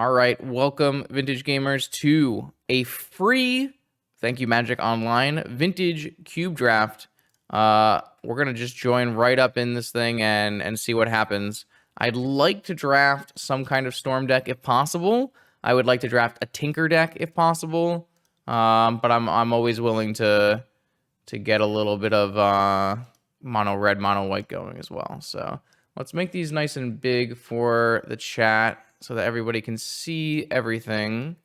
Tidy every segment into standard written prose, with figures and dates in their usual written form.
All right, welcome Vintage Gamers to a free, thank you Magic Online, Vintage Cube Draft. We're gonna just join right up in this thing and see what happens. I'd like to draft some kind of Storm deck if possible. I would like to draft a Tinker deck if possible. But I'm always willing to get a little bit of mono red, mono white going as well. So let's make these nice and big for the chat so that everybody can see everything.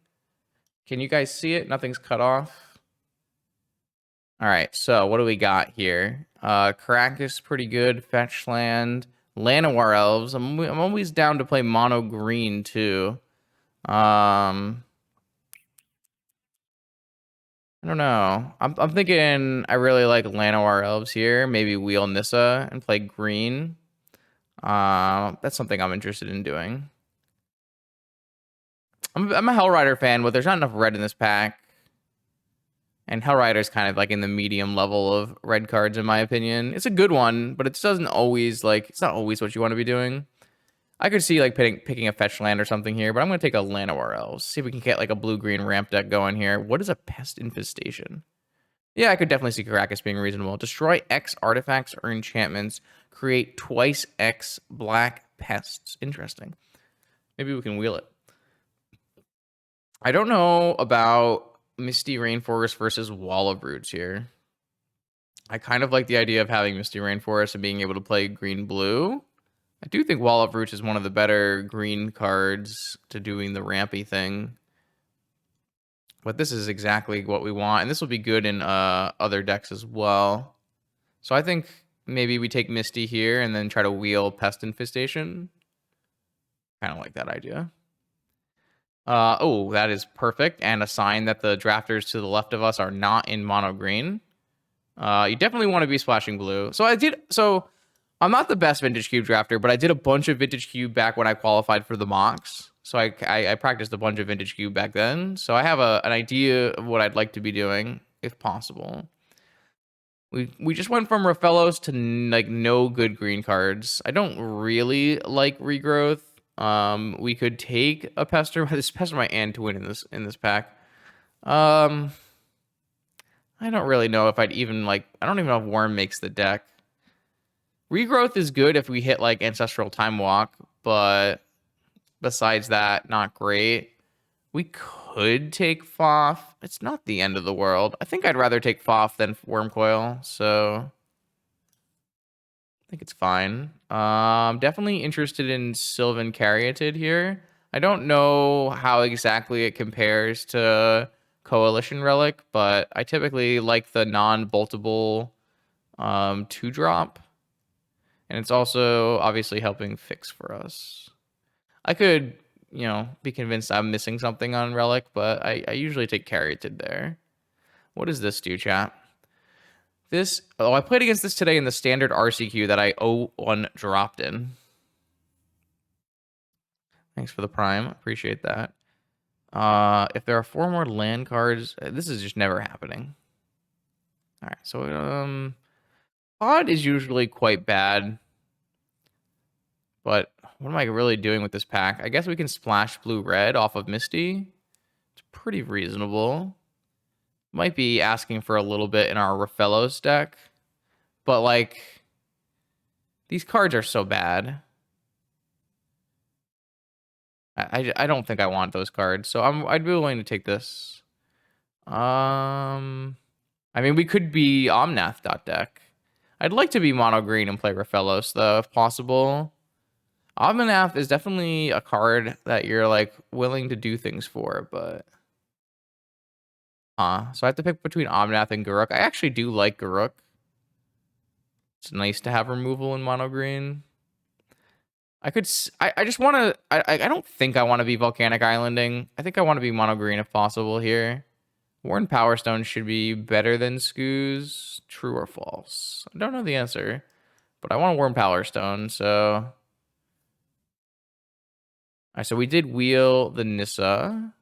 Can you guys see it? Nothing's cut off. All right, so what do we got here? Karakas pretty good. Fetch land. Llanowar Elves. I'm always down to play mono green too. I don't know. I'm thinking I really like Llanowar Elves here. Maybe wheel Nissa and play green. That's something I'm interested in doing. I'm a Hellrider fan, but there's not enough red in this pack. And Hellrider's kind of like in the medium level of red cards, in my opinion. It's a good one, but it doesn't always, like, it's not always what you want to be doing. I could see, like, picking a fetch land or something here, but I'm going to take a Llanowar Elves. See if we can get, like, a blue-green ramp deck going here. What is a Pest Infestation? Yeah, I could definitely see Karakas being reasonable. Destroy X artifacts or enchantments. Create twice X black pests. Interesting. Maybe we can wheel it. I don't know about Misty Rainforest versus Wall of Roots here. I kind of like the idea of having Misty Rainforest and being able to play green-blue. I do think Wall of Roots is one of the better green cards to doing the rampy thing. But this is exactly what we want. And this will be good in other decks as well. So I think maybe we take Misty here and then try to wheel Pest Infestation. Kind of like that idea. Oh, that is perfect. And a sign that the drafters to the left of us are not in mono green. You definitely want to be splashing blue. So I'm not the best Vintage Cube drafter, but I did a bunch of Vintage Cube back when I qualified for the mocks. So I practiced a bunch of Vintage Cube back then. So I have an idea of what I'd like to be doing, if possible. We just went from Rafellos to like no good green cards. I don't really like Regrowth. We could take a Pester. This Pester might and to win in this pack. I don't really know if I'd even like. I don't even know if Worm makes the deck. Regrowth is good if we hit like Ancestral Time Walk, but besides that, not great. We could take Foff. It's not the end of the world. I think I'd rather take Foff than Wormcoil, so I think it's fine. Definitely interested in Sylvan Caryatid here. I don't know how exactly it compares to Coalition Relic, but I typically like the non-boltable 2-drop. And it's also obviously helping fix for us. I could, be convinced I'm missing something on Relic, but I usually take Caryatid there. What does this do, chat? I played against this today in the standard RCQ that I 0-1 dropped in. Thanks for the prime. Appreciate that. If there are 4 more land cards, this is just never happening. All right, so Odd is usually quite bad. But what am I really doing with this pack? I guess we can splash blue-red off of Misty. It's pretty reasonable. Might be asking for a little bit in our Rafellos deck. But, like, these cards are so bad. I don't think I want those cards. So I'd be willing to take this. I mean, we could be Omnath.deck. I'd like to be mono green and play Rafellos, though, if possible. Omnath is definitely a card that you're, like, willing to do things for, but... So I have to pick between Omnath and Garruk. I actually do like Garruk. It's nice to have removal in mono green. I just want to... I don't think I want to be Volcanic Islanding. I think I want to be mono green if possible here. Worn Power Stone should be better than Scooz. True or false? I don't know the answer, but I want a Worn Power Stone, so... All right, so we did wheel the Nissa.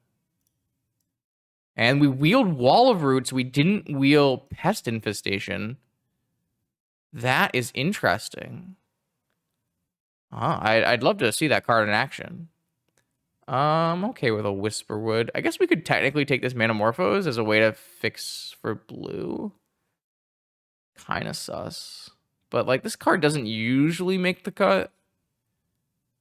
And we wheeled Wall of Roots. We didn't wheel Pest Infestation. That is interesting. I'd love to see that card in action. I'm okay with a Whisperwood. I guess we could technically take this Manamorphose as a way to fix for blue. Kind of sus. But, like, this card doesn't usually make the cut.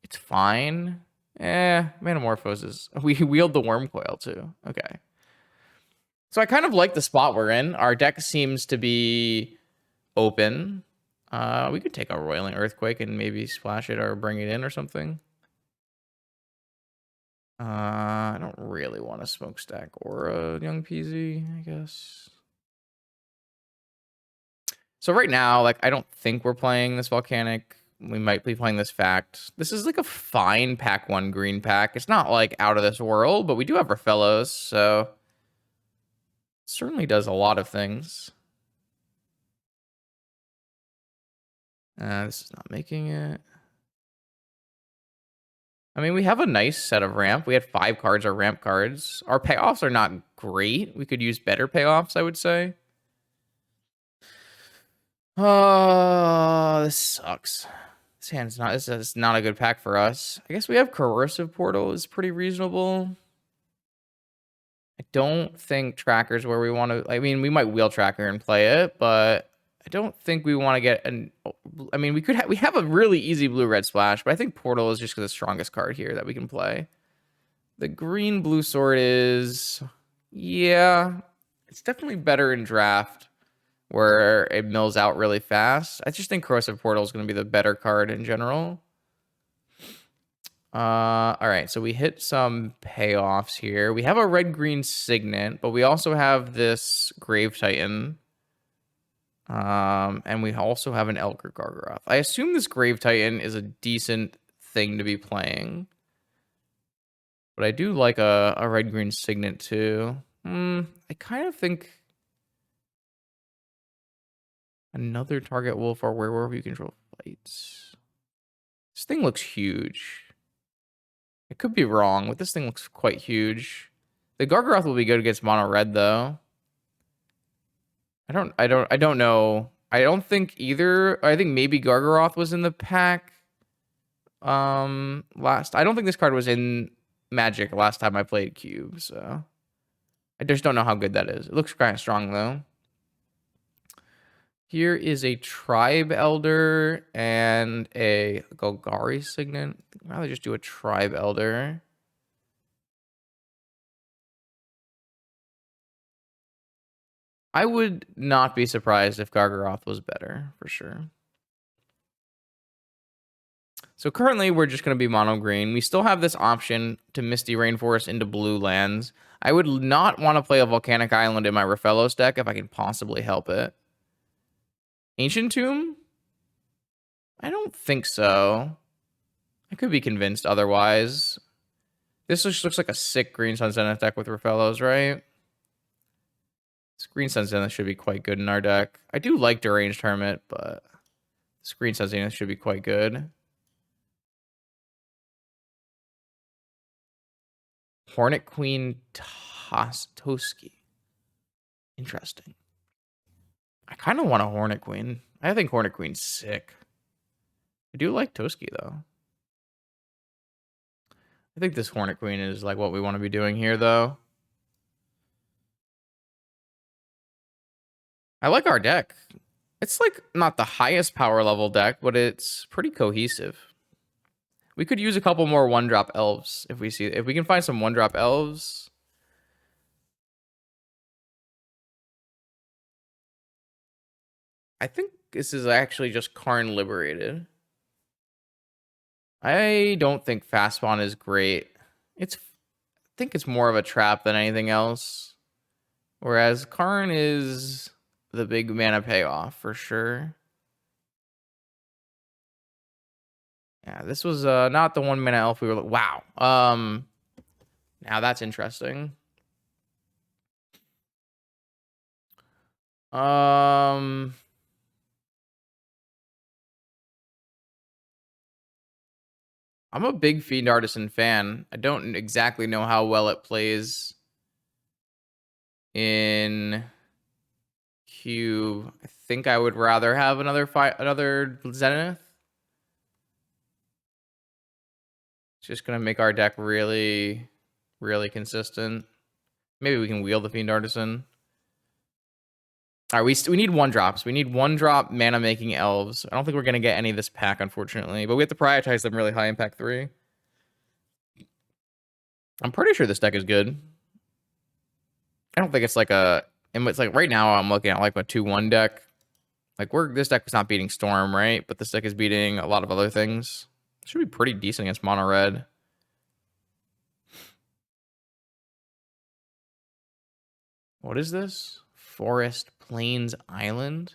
It's fine. Manamorphose is... We wield the Wormcoil, too. Okay. So I kind of like the spot we're in. Our deck seems to be open. We could take a Roiling Earthquake and maybe splash it or bring it in or something. I don't really want a Smokestack or a Young Peasy, I guess. So right now, like, I don't think we're playing this Volcanic. We might be playing this Fact. This is like a fine pack 1 green pack. It's not like out of this world, but we do have our fellows, so it certainly does a lot of things. This is not making it. I mean, we have a nice set of ramp. We had 5 cards, our ramp cards. Our payoffs are not great. We could use better payoffs, I would say. Oh, this sucks. This is not a good pack for us. I guess we have Corrosive Portal is pretty reasonable. I don't think Tracker's where we want to... I mean, we might Wheel Tracker and play it, but I don't think we want to get an... I mean, we have a really easy blue-red splash, but I think Portal is just the strongest card here that we can play. The green-blue sword is... Yeah, it's definitely better in draft, where it mills out really fast. I just think Corrosive Portal is going to be the better card in general. All right, so we hit some payoffs here. We have a red-green Signet, but we also have this Grave Titan. And we also have an Elgar Gargaroth. I assume this Grave Titan is a decent thing to be playing. But I do like a red-green Signet, too. I kind of think... Another target wolf or werewolf you control fights. This thing looks huge. I could be wrong, but this thing looks quite huge. The Gargaroth will be good against mono red though. I don't know. I don't think either. I think maybe Gargaroth was in the pack. Last. I don't think this card was in Magic last time I played Cube, so I just don't know how good that is. It looks kind of strong though. Here is a Tribe Elder and a Golgari Signet. I'd rather just do a Tribe Elder. I would not be surprised if Gargaroth was better, for sure. So currently, we're just going to be mono green. We still have this option to Misty Rainforest into blue lands. I would not want to play a Volcanic Island in my Rafellos deck if I can possibly help it. Ancient Tomb? I don't think so. I could be convinced otherwise. This just looks like a sick Green Sun Zenith deck with Rafellos, right? This Green Sun Zenith should be quite good in our deck. I do like Deranged Hermit, but this Green Sun Zenith should be quite good. Hornet Queen Toski. Interesting. I kind of want a Hornet Queen. I think Hornet Queen's sick. I do like Toski, though. I think this Hornet Queen is like what we want to be doing here, though. I like our deck. It's like not the highest power level deck, but it's pretty cohesive. We could use a couple more 1-drop elves if we can find some 1-drop elves. I think this is actually just Karn Liberated. I don't think Fast Spawn is great. I think it's more of a trap than anything else. Whereas Karn is the big mana payoff for sure. Yeah, this was not the 1 mana elf we were like, wow. Now that's interesting. I'm a big Fiend Artisan fan. I don't exactly know how well it plays in Cube. I think I would rather have another Zenith. It's just gonna make our deck really, really consistent. Maybe we can wheel the Fiend Artisan. All right, we need 1-drops. We need 1-drop mana making elves. I don't think we're gonna get any of this pack, unfortunately, but we have to prioritize them really high in pack 3. I'm pretty sure this deck is good. I don't think it's like a. And it's like right now I'm looking at like a 2-1 deck. Like this deck is not beating Storm, right? But this deck is beating a lot of other things. It should be pretty decent against mono red. What is this? Forest Plains Island?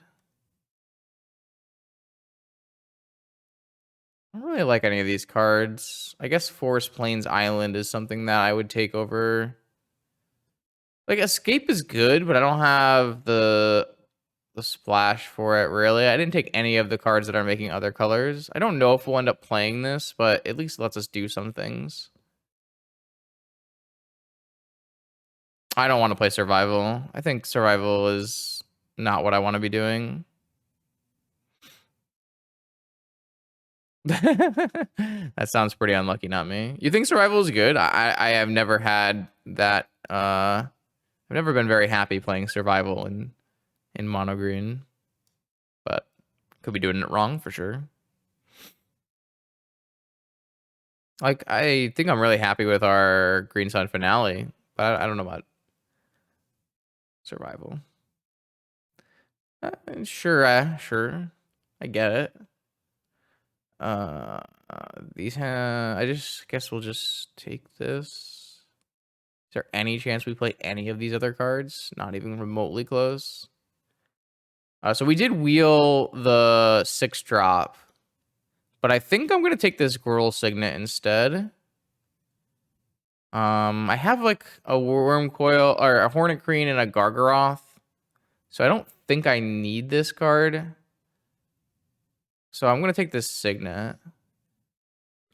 I don't really like any of these cards. I guess Forest Plains Island is something that I would take over. Like Escape is good, but I don't have the splash for it really. I didn't take any of the cards that are making other colors. I don't know if we'll end up playing this, but at least lets us do some things. I don't want to play Survival. I think Survival is not what I want to be doing. That sounds pretty unlucky, not me. You think Survival is good? I have never had that. I've never been very happy playing Survival in mono green, but could be doing it wrong for sure. Like I think I'm really happy with our Green Sun finale, but I don't know about Survival. Sure, sure, I get it. These I just guess we'll just take this. Is there any chance we play any of these other cards? Not even remotely close. So we did wheel the 6-drop, but I think I'm gonna take this Gruul Signet instead. I have like a Wurmcoil or a Hornet Crane and a Gargaroth, so I don't think I need this card. So I'm gonna take this Signet.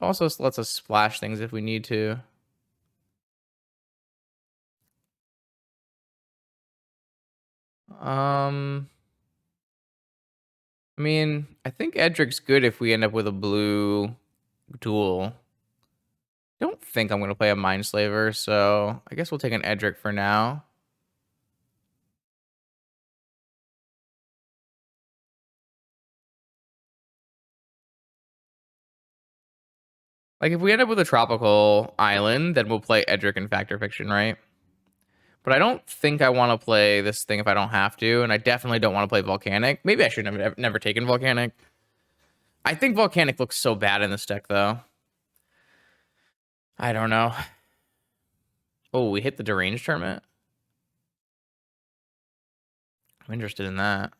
Also lets us splash things if we need to. I mean, I think Edric's good if we end up with a blue duel. Don't think I'm gonna play a Mindslaver, so I guess we'll take an Edric for now. Like if we end up with a tropical island, then we'll play Edric and Fact or Fiction, right? But I don't think I want to play this thing if I don't have to, and I definitely don't want to play Volcanic. Maybe I should have never taken Volcanic. I think Volcanic looks so bad in this deck, though. I don't know. Oh, we hit the Deranged tournament? I'm interested in that.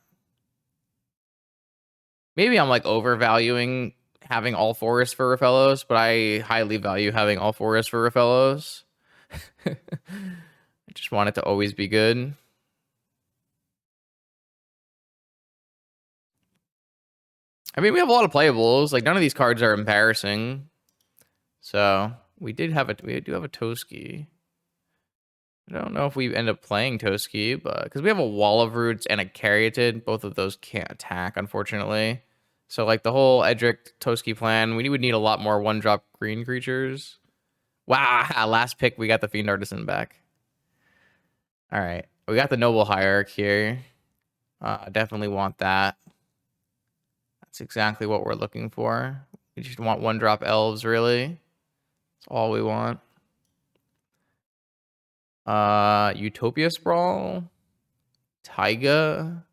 Maybe I'm like overvaluing having all forests for Rafellos, but I highly value having all forests for Rafellos. I just want it to always be good. I mean, we have a lot of playables. Like none of these cards are embarrassing. So we do have a Toski. I don't know if we end up playing Toski, but because we have a Wall of Roots and a Caryatid, both of those can't attack, unfortunately. So like the whole Edric Toski plan, we would need a lot more 1-drop green creatures. Wow, last pick we got the Fiend Artisan back. All right, we got the Noble Hierarch here. Definitely want that. That's exactly what we're looking for. We just want 1-drop elves, really. That's all we want. Utopia Sprawl, Taiga,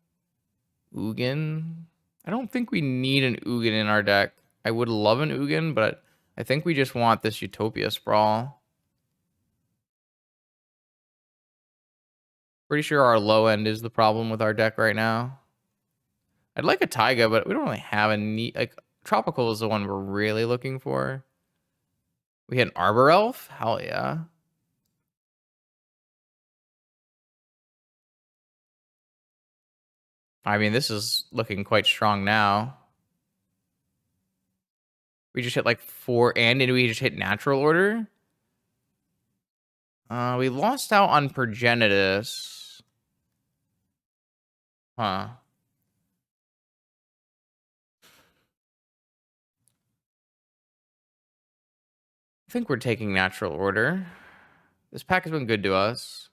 Ugin. I don't think we need an Ugin in our deck. I would love an Ugin, but I think we just want this Utopia Sprawl. Pretty sure our low end is the problem with our deck right now. I'd like a Taiga, but we don't really have a need. Like Tropical is the one we're really looking for. We hit an Arbor Elf? Hell yeah. I mean, this is looking quite strong now. We just hit like 4, and did we just hit Natural Order? We lost out on Progenitus. Huh. think we're taking natural order. This pack has been good to us.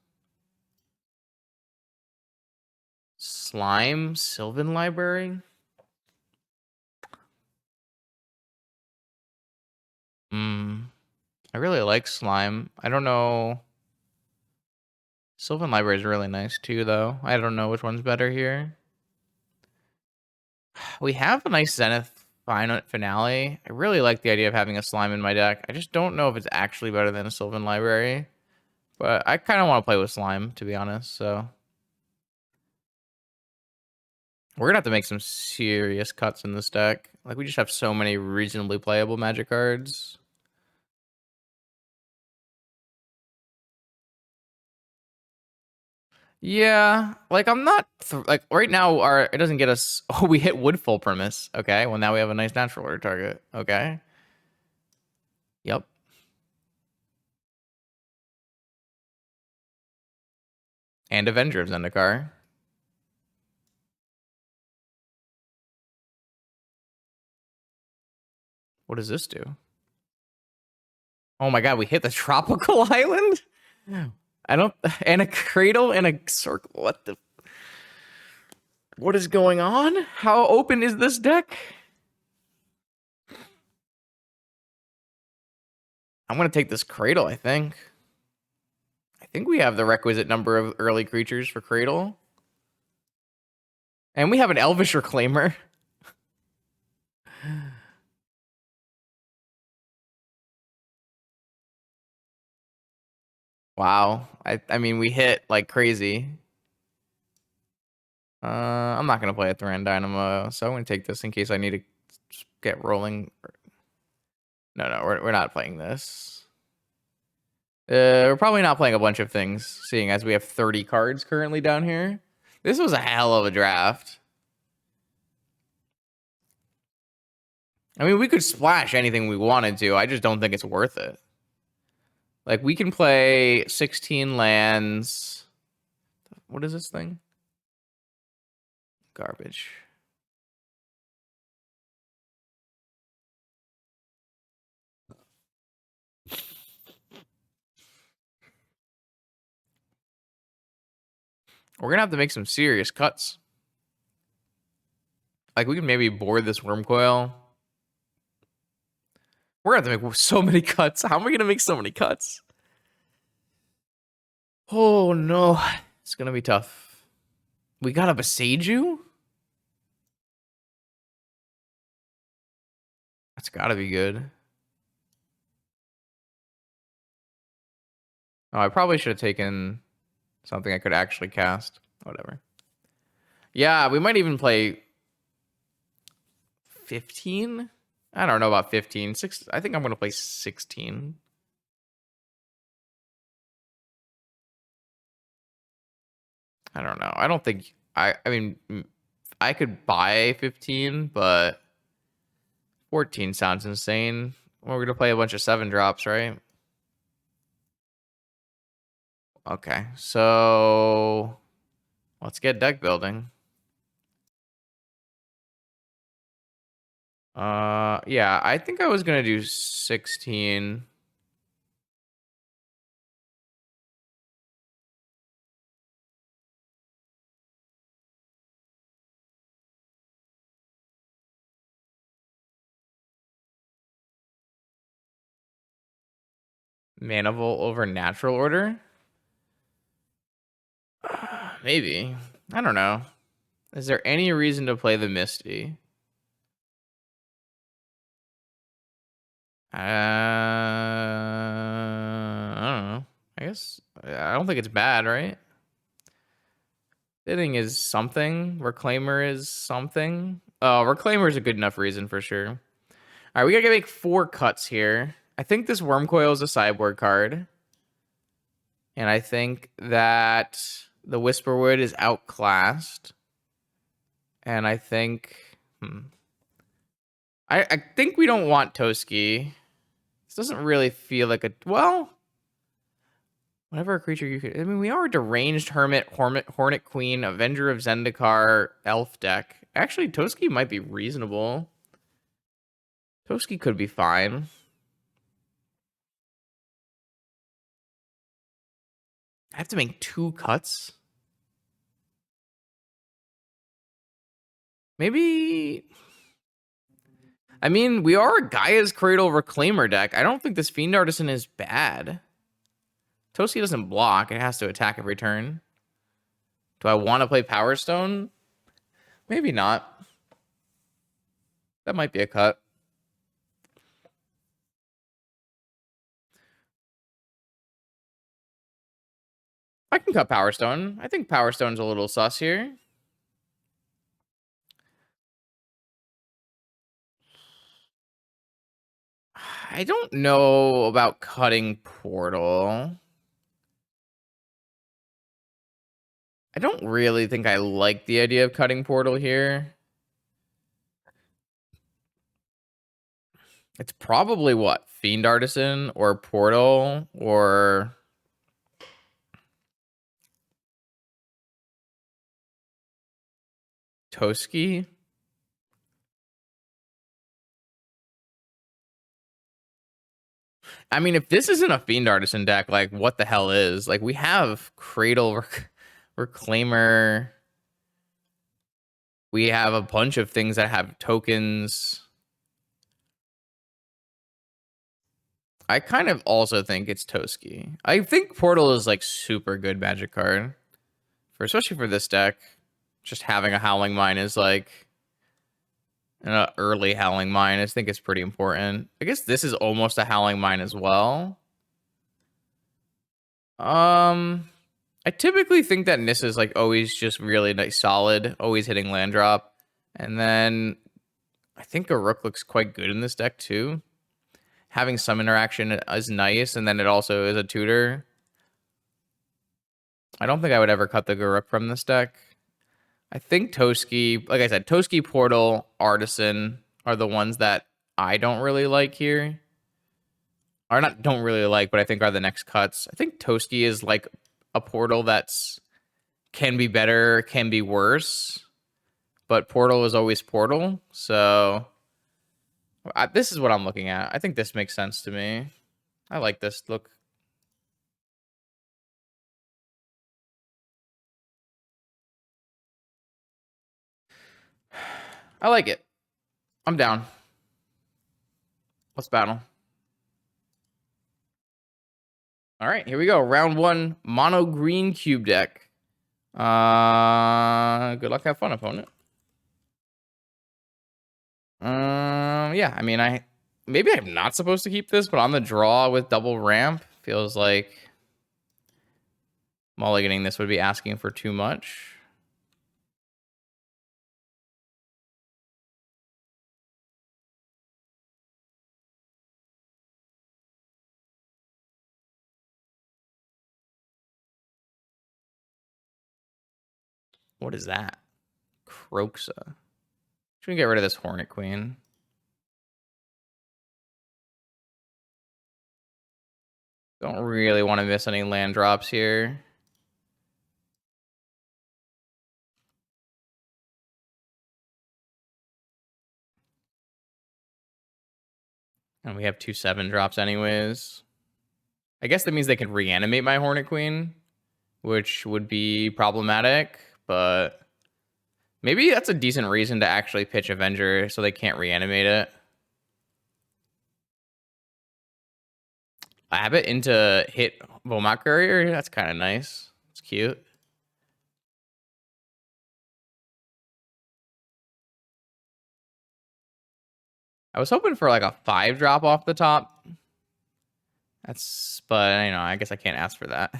Slime, Sylvan Library. I really like Slime. I don't know. Sylvan Library is really nice too, though. I don't know which one's better here. We have a nice Zenith finale. I really like the idea of having a Slime in my deck. I just don't know if it's actually better than a Sylvan Library. But I kind of want to play with Slime, to be honest, so. We're going to have to make some serious cuts in this deck. Like, we just have so many reasonably playable Magic cards. Yeah, like, I'm not... like, right now, it doesn't get us... Oh, we hit Woodfall Premise. Okay, well, now we have a nice natural order target. Okay. Yep. And Avenger of Zendikar. What does this do? Oh my god, we hit the tropical island? I don't... And a cradle and a circle. What the... What is going on? How open is this deck? I'm going to take this cradle, I think. I think we have the requisite number of early creatures for cradle. And we have an Elvish Reclaimer. Wow. I mean, we hit like crazy. I'm not going to play a Thran Dynamo, so I'm going to take this in case I need to get rolling. No, we're not playing this. We're probably not playing a bunch of things, seeing as we have 30 cards currently down here. This was a hell of a draft. I mean, we could splash anything we wanted to. I just don't think it's worth it. Like, we can play 16 lands. What is this thing? Garbage. We're gonna have to make some serious cuts. Like, we can maybe board this Wormcoil. We're gonna have to make so many cuts. How am I gonna make so many cuts? Oh no, it's gonna be tough. We got a Boseiju? That's gotta be good. Oh, I probably should have taken something I could actually cast. Whatever. Yeah, we might even play 15? I don't know about 15. I think I'm going to play 16. I don't know. I don't think... I mean, I could buy 15, but 14 sounds insane. We're going to play a bunch of 7 drops, right? Okay, so let's get deck building. Yeah, I think I was gonna do 16. Manifold over natural order? Maybe. I don't know. Is there any reason to play the Misty? I don't know. I guess I don't think it's bad, right? Bidding is something. Reclaimer is something. Oh, Reclaimer is a good enough reason for sure. All right, we gotta make 4 cuts here. I think this Wormcoil is a sideboard card. And I think that the Whisperwood is outclassed. And I think... I think we don't want Toski. This doesn't really feel like a... Well... Whatever a creature you could... I mean, we are a deranged Hermit, Hornet Queen, Avenger of Zendikar, Elf deck. Actually, Toski might be reasonable. Toski could be fine. I have to make 2 cuts? Maybe... I mean, we are a Gaia's Cradle Reclaimer deck. I don't think this Fiend Artisan is bad. Toski doesn't block. It has to attack every turn. Do I want to play Power Stone? Maybe not. That might be a cut. I can cut Power Stone. I think Power Stone's a little sus here. I don't know about cutting Portal. I don't really think I like the idea of cutting Portal here. It's probably what? Fiend Artisan or Portal or... Toski? I mean, if this isn't a Fiend Artisan deck, like, what the hell is? Like, we have Cradle Reclaimer. We have a bunch of things that have tokens. I kind of also think it's Toski. I think Portal is, like, super good Magic card. Especially for this deck. Just having a Howling Mine is, like... An early Howling Mine, I think it's pretty important. I guess this is almost a Howling Mine as well. I typically think that Nissa is like always just really nice, solid, always hitting land drop. And then I think a Rook looks quite good in this deck too. Having some interaction is nice, and then it also is a tutor. I don't think I would ever cut the Garuk from this deck. I think Toski, like I said, Toski, Portal, Artisan are the ones that I don't really like here. Or not don't really like, but I think are the next cuts. I think Toski is like a Portal that's can be better, can be worse. But Portal is always Portal. So this is what I'm looking at. I think this makes sense to me. I like this look. I like it. I'm down. Let's battle. All right, here we go. Round 1, mono green cube deck. Good luck, have fun, opponent. Yeah, I mean, maybe I'm not supposed to keep this, but on the draw with double ramp feels like mulliganing this would be asking for too much. What is that? Kroxa. Should we get rid of this Hornet Queen? Don't really want to miss any land drops here. And we have 2 7 drops anyways. I guess that means they can reanimate my Hornet Queen, which would be problematic, but maybe that's a decent reason to actually pitch Avenger so they can't reanimate it. Abbott into hit Vomat Courier, that's kind of nice. It's cute. I was hoping for like a 5 drop off the top. But you know, I guess I can't ask for that.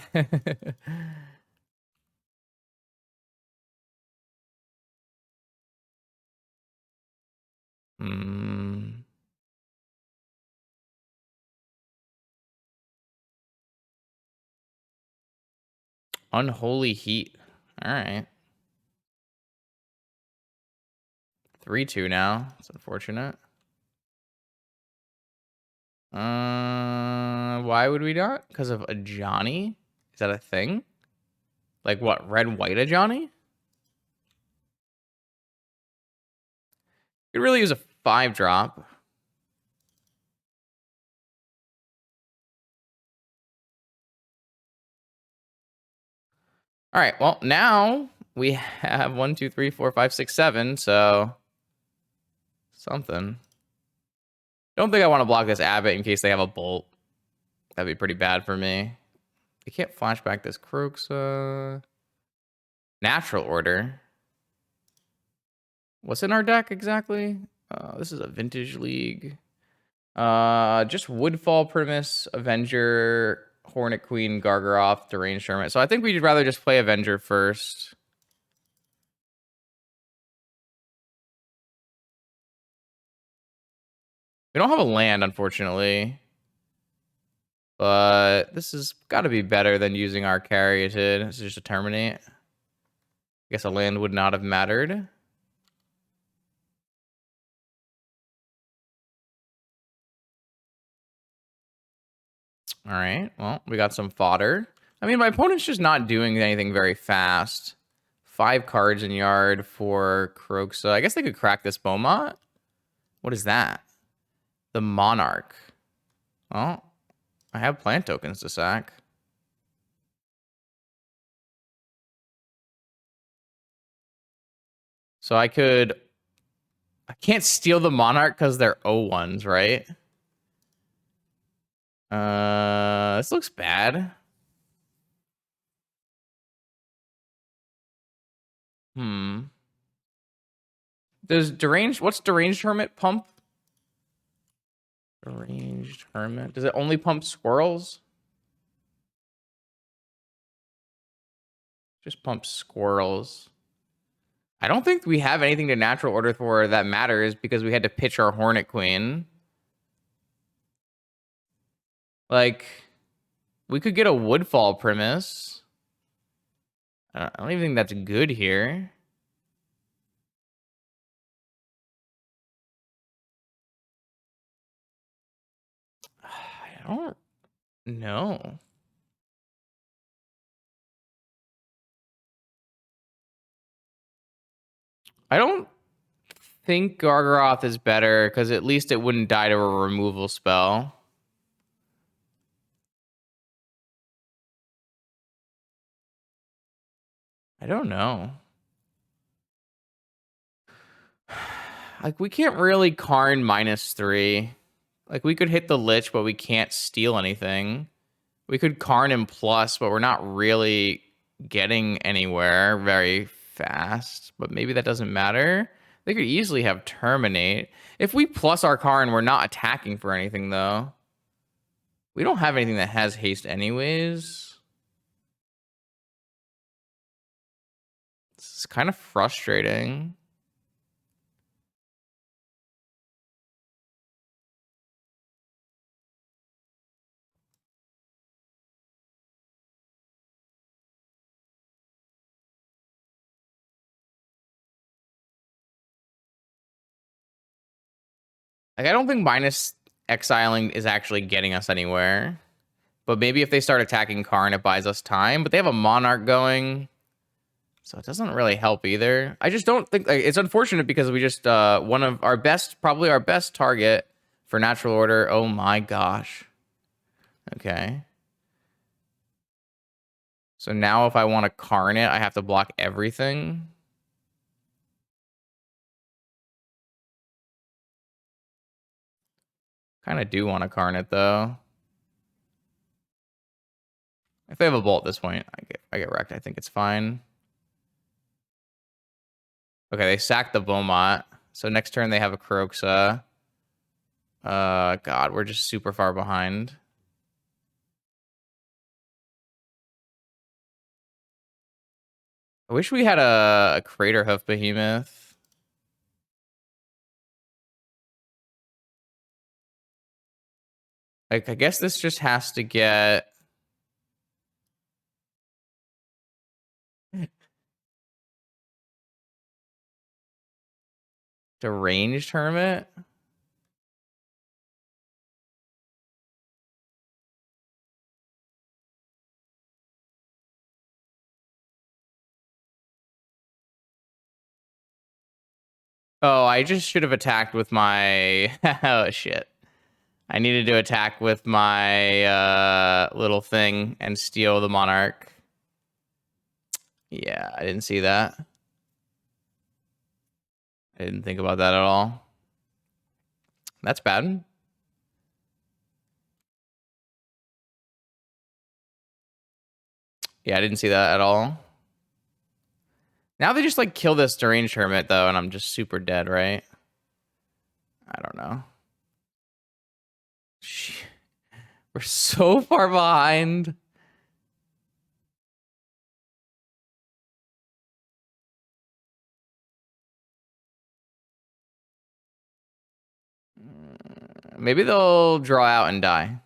Unholy Heat. All right. 3-2 now. It's unfortunate. Why would we not? Because of Ajani? Is that a thing? Like what? Red white Ajani? Could really use a 5 drop. All right, well, now we have 1, 2, 3, 4, 5, 6, 7, so something. Don't think I want to block this Abbott in case they have a Bolt. That'd be pretty bad for me. I can't flashback this Kroxa. Natural Order. What's in our deck exactly? This is a Vintage League. Just Woodfall Primus, Avenger, Hornet Queen, Gargaroth, Deranged Hermit. So I think we'd rather just play Avenger first. We don't have a land, unfortunately. But this has got to be better than using our Caryatid. This is just a Terminate. I guess a land would not have mattered. All right, well, we got some fodder. I mean, my opponent's just not doing anything very fast. 5 cards in yard for Kroxa. I guess they could crack this Beaumont. What is that? The Monarch. Oh, I have plant tokens to sack. So I can't steal the Monarch because they're O1s, right? This looks bad. What's Deranged Hermit pump? Deranged Hermit. Does it only pump squirrels? Just pump squirrels. I don't think we have anything to natural order for that matters because we had to pitch our Hornet Queen. Like, we could get a Woodfall Primus. I don't even think that's good here. I don't know. I don't think Gargaroth is better because at least it wouldn't die to a removal spell. I don't know. Like, we can't really Karn -3. Like, we could hit the Lich, but we can't steal anything. We could Karn him plus, but we're not really getting anywhere very fast. But maybe that doesn't matter. They could easily have Terminate. If we plus our Karn, we're not attacking for anything, though. We don't have anything that has haste anyways. This is kind of frustrating. Like, I don't think minus exiling is actually getting us anywhere. But maybe if they start attacking Karn, it buys us time. But they have a Monarch going, so it doesn't really help either. I just don't think... Like, it's unfortunate because we just... one of our best... Probably our best target for natural order. Oh my gosh. Okay. So now if I want to Karn it, I have to block everything. Kind of do want to Karn it, though. If they have a Bolt at this point, I get wrecked. I think it's fine. Okay, they sacked the Beaumont. So next turn they have a Kroxa. God, we're just super far behind. I wish we had a Craterhoof Behemoth. Like, I guess this just has to get... Deranged Hermit? Oh, I just should have attacked with my... Oh, shit. I needed to attack with my little thing and steal the Monarch. Yeah, I didn't see that. I didn't think about that at all. That's bad. Yeah, I didn't see that at all. Now they just like kill this deranged hermit though, and I'm just super dead, right? I don't know. We're so far behind. Maybe they'll draw out and die.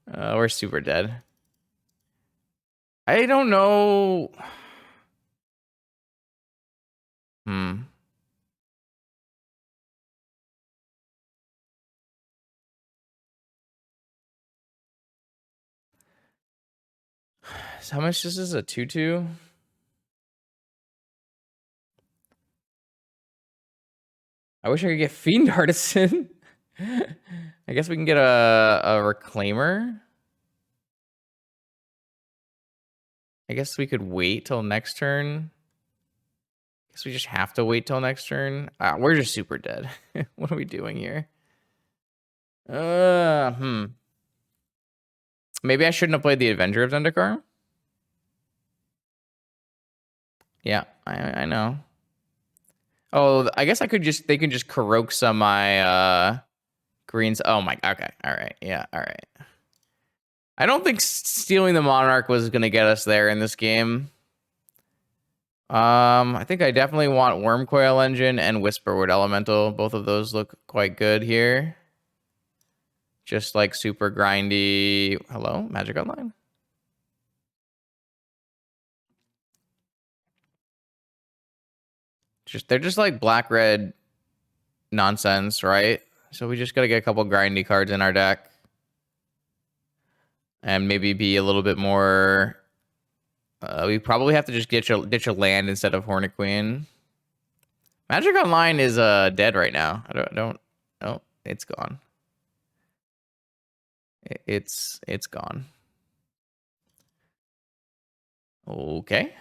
We're super dead. I don't know. Hmm. So how much this is a 2/2? I wish I could get Fiend Artisan. I guess we can get a Reclaimer. I guess we could wait till next turn. I guess we just have to wait till next turn. We're just super dead. What are we doing here? Maybe I shouldn't have played the Avenger of Zendikar. Yeah, I know. Oh, I guess I could just, they can just Karoq some my greens. Oh my, okay, all right, yeah, all right. I don't think stealing the Monarch was gonna get us there in this game. I think I definitely want Wormcoil Engine and Whisperwood Elemental. Both of those look quite good here. Just like super grindy. Hello, Magic Online. They're just like black red nonsense, right? So we just gotta get a couple grindy cards in our deck. And maybe be a little bit more. We probably have to just ditch a land instead of Hornet Queen. Magic Online is dead right now. I don't. Oh, it's gone. It's gone. Okay.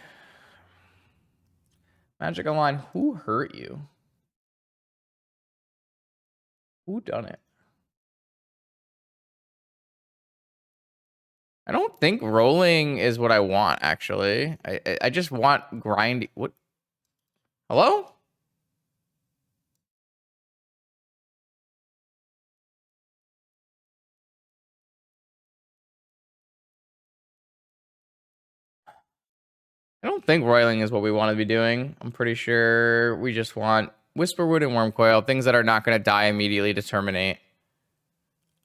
Magic Online, who hurt you? Who done it? I don't think rolling is what I want, actually. I just want grind. What? Hello? I don't think roiling is what we want to be doing. I'm pretty sure we just want Whisperwood and Wormcoil, things that are not going to die immediately to terminate.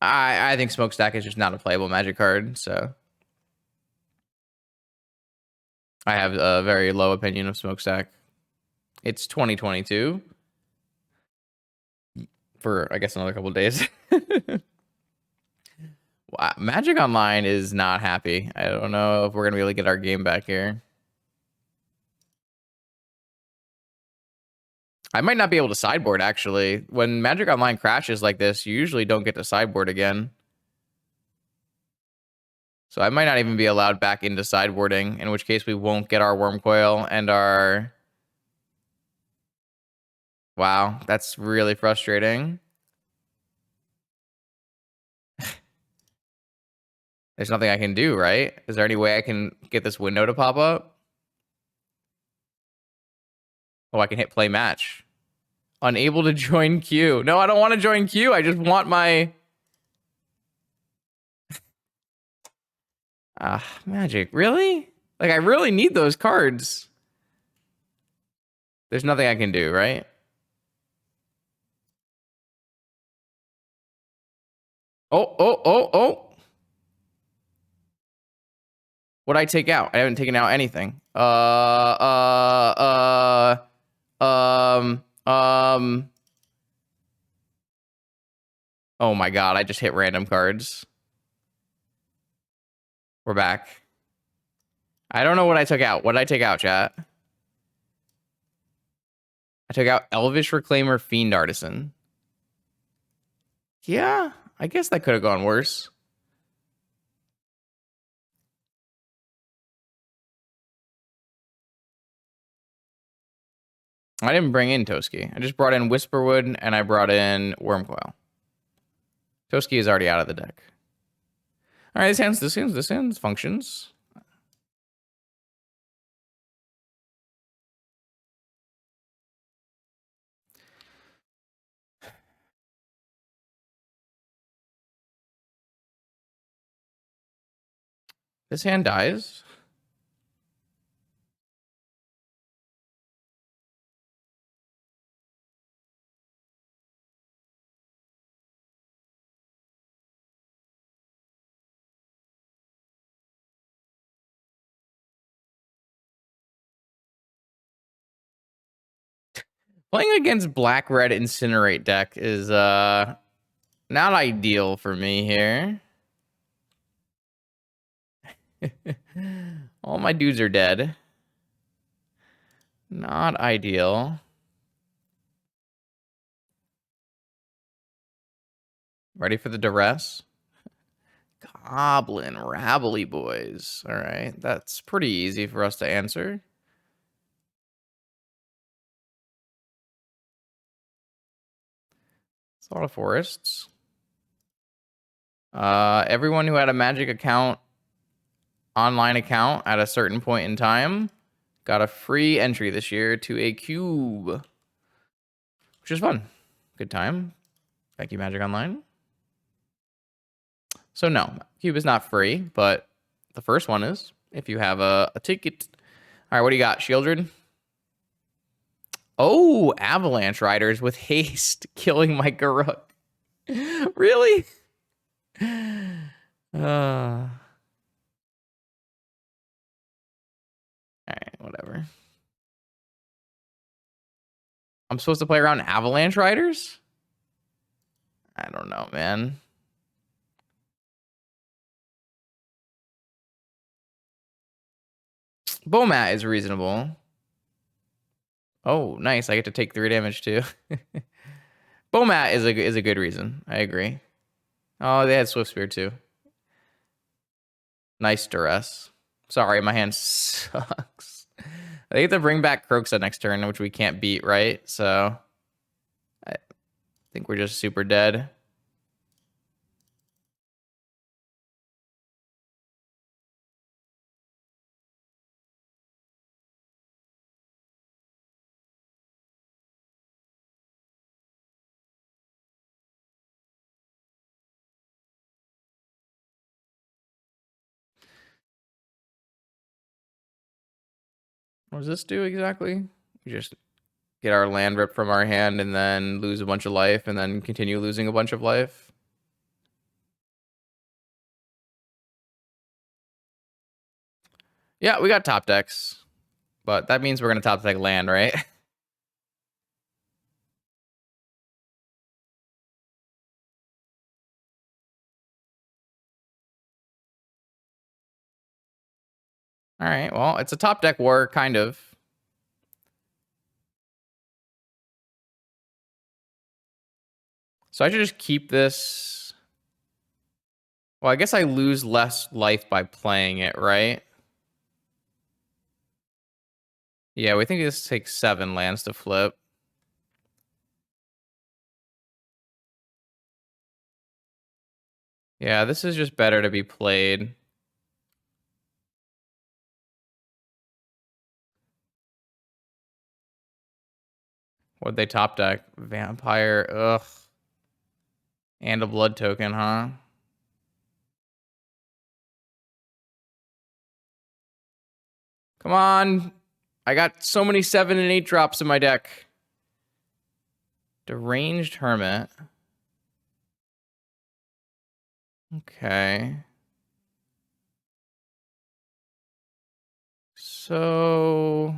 I think Smokestack is just not a playable Magic card, so I have a very low opinion of Smokestack. It's 2022 for, I guess, another couple of days. Wow, Magic Online is not happy. I don't know if we're going to be able to get our game back here. I might not be able to sideboard, actually. When Magic Online crashes like this, you usually don't get to sideboard again. So I might not even be allowed back into sideboarding, in which case we won't get our Wormcoil and our... Wow, that's really frustrating. There's nothing I can do, right? Is there any way I can get this window to pop up? Oh, I can hit play match. Unable to join queue. No, I don't want to join queue. I just want my... Magic. Really? Like, I really need those cards. There's nothing I can do, right? Oh. What'd I take out? I haven't taken out anything. Oh my god, I just hit random cards. We're back. I don't know what I took out. What did I take out, chat? I took out Elvish Reclaimer, Fiend Artisan. Yeah, I guess that could have gone worse. I didn't bring in Toski. I just brought in Whisperwood and I brought in Wormcoil. Toski is already out of the deck. All right, this hands functions. This hand dies. Playing against black-red Incinerate deck is not ideal for me here. All my dudes are dead. Not ideal. Ready for the duress? Goblin Rabbly boys. All right, that's pretty easy for us to answer. It's a lot of forests. Everyone who had a Magic account, online account at a certain point in time, got a free entry this year to a cube, which is fun. Good time. Thank you, Magic Online. So no, cube is not free, but the first one is if you have a ticket. All right, what do you got, Shieldred? Oh, Avalanche Riders with haste, killing my Garruk. Really? All right, whatever. I'm supposed to play around Avalanche Riders? I don't know, man. Bomat is reasonable. Oh, nice. I get to take 3 damage too. Bomat is a good reason. I agree. Oh, they had Swift Spear too. Nice duress. Sorry, my hand sucks. They get to bring back Kroxa next turn, which we can't beat, right? So I think we're just super dead. What does this do exactly? We just get our land ripped from our hand and then lose a bunch of life and then continue losing a bunch of life. Yeah, we got top decks. But that means we're going to top deck land, right? All right, well, it's a top deck war, kind of. So I should just keep this. Well, I guess I lose less life by playing it, right? Yeah, we think this takes 7 lands to flip. Yeah, this is just better to be played. What'd they top deck? Vampire, ugh. And a blood token, huh? Come on. I got so many 7 and 8 drops in my deck. Deranged Hermit. Okay. So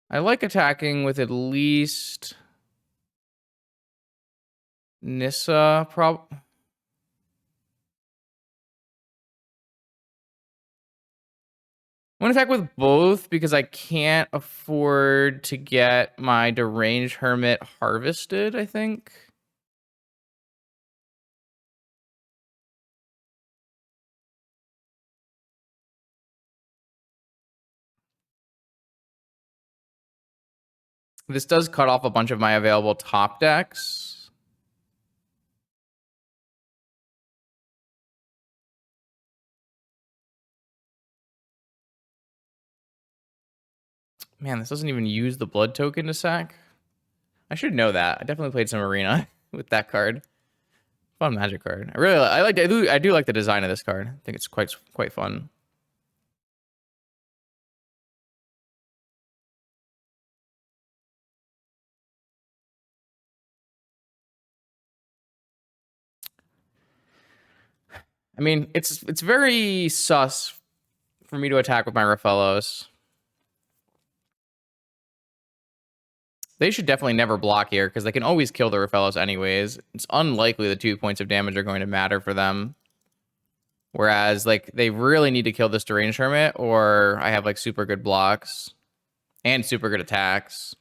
I like attacking with at least Nissa. I'm gonna attack with both because I can't afford to get my Deranged Hermit harvested, I think. This does cut off a bunch of my available top decks. Man, this doesn't even use the blood token to sack. I should know that. I definitely played some Arena with that card. Fun Magic card. I do like the design of this card. I think it's quite fun. I mean, it's very sus for me to attack with my Rafellos. They should definitely never block here because they can always kill the Rafellos anyways. It's unlikely the 2 points of damage are going to matter for them. Whereas, like, they really need to kill this Deranged Hermit, or I have, like, super good blocks and super good attacks.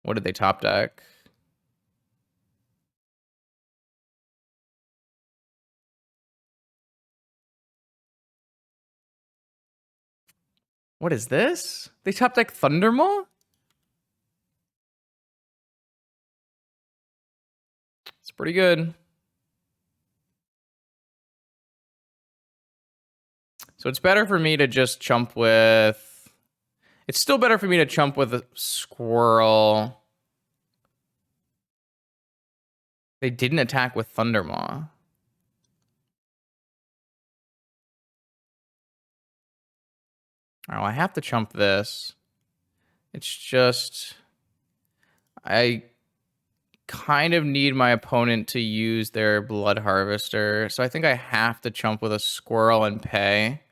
What did they top deck? What is this? They top deck Thundermaw? It's pretty good. So it's better for me to just chump with... It's still better for me to chump with a Squirrel. They didn't attack with Thundermaw. Oh, I have to chump this. It's just... I kind of need my opponent to use their Blood Harvester. So I think I have to chump with a Squirrel and pay.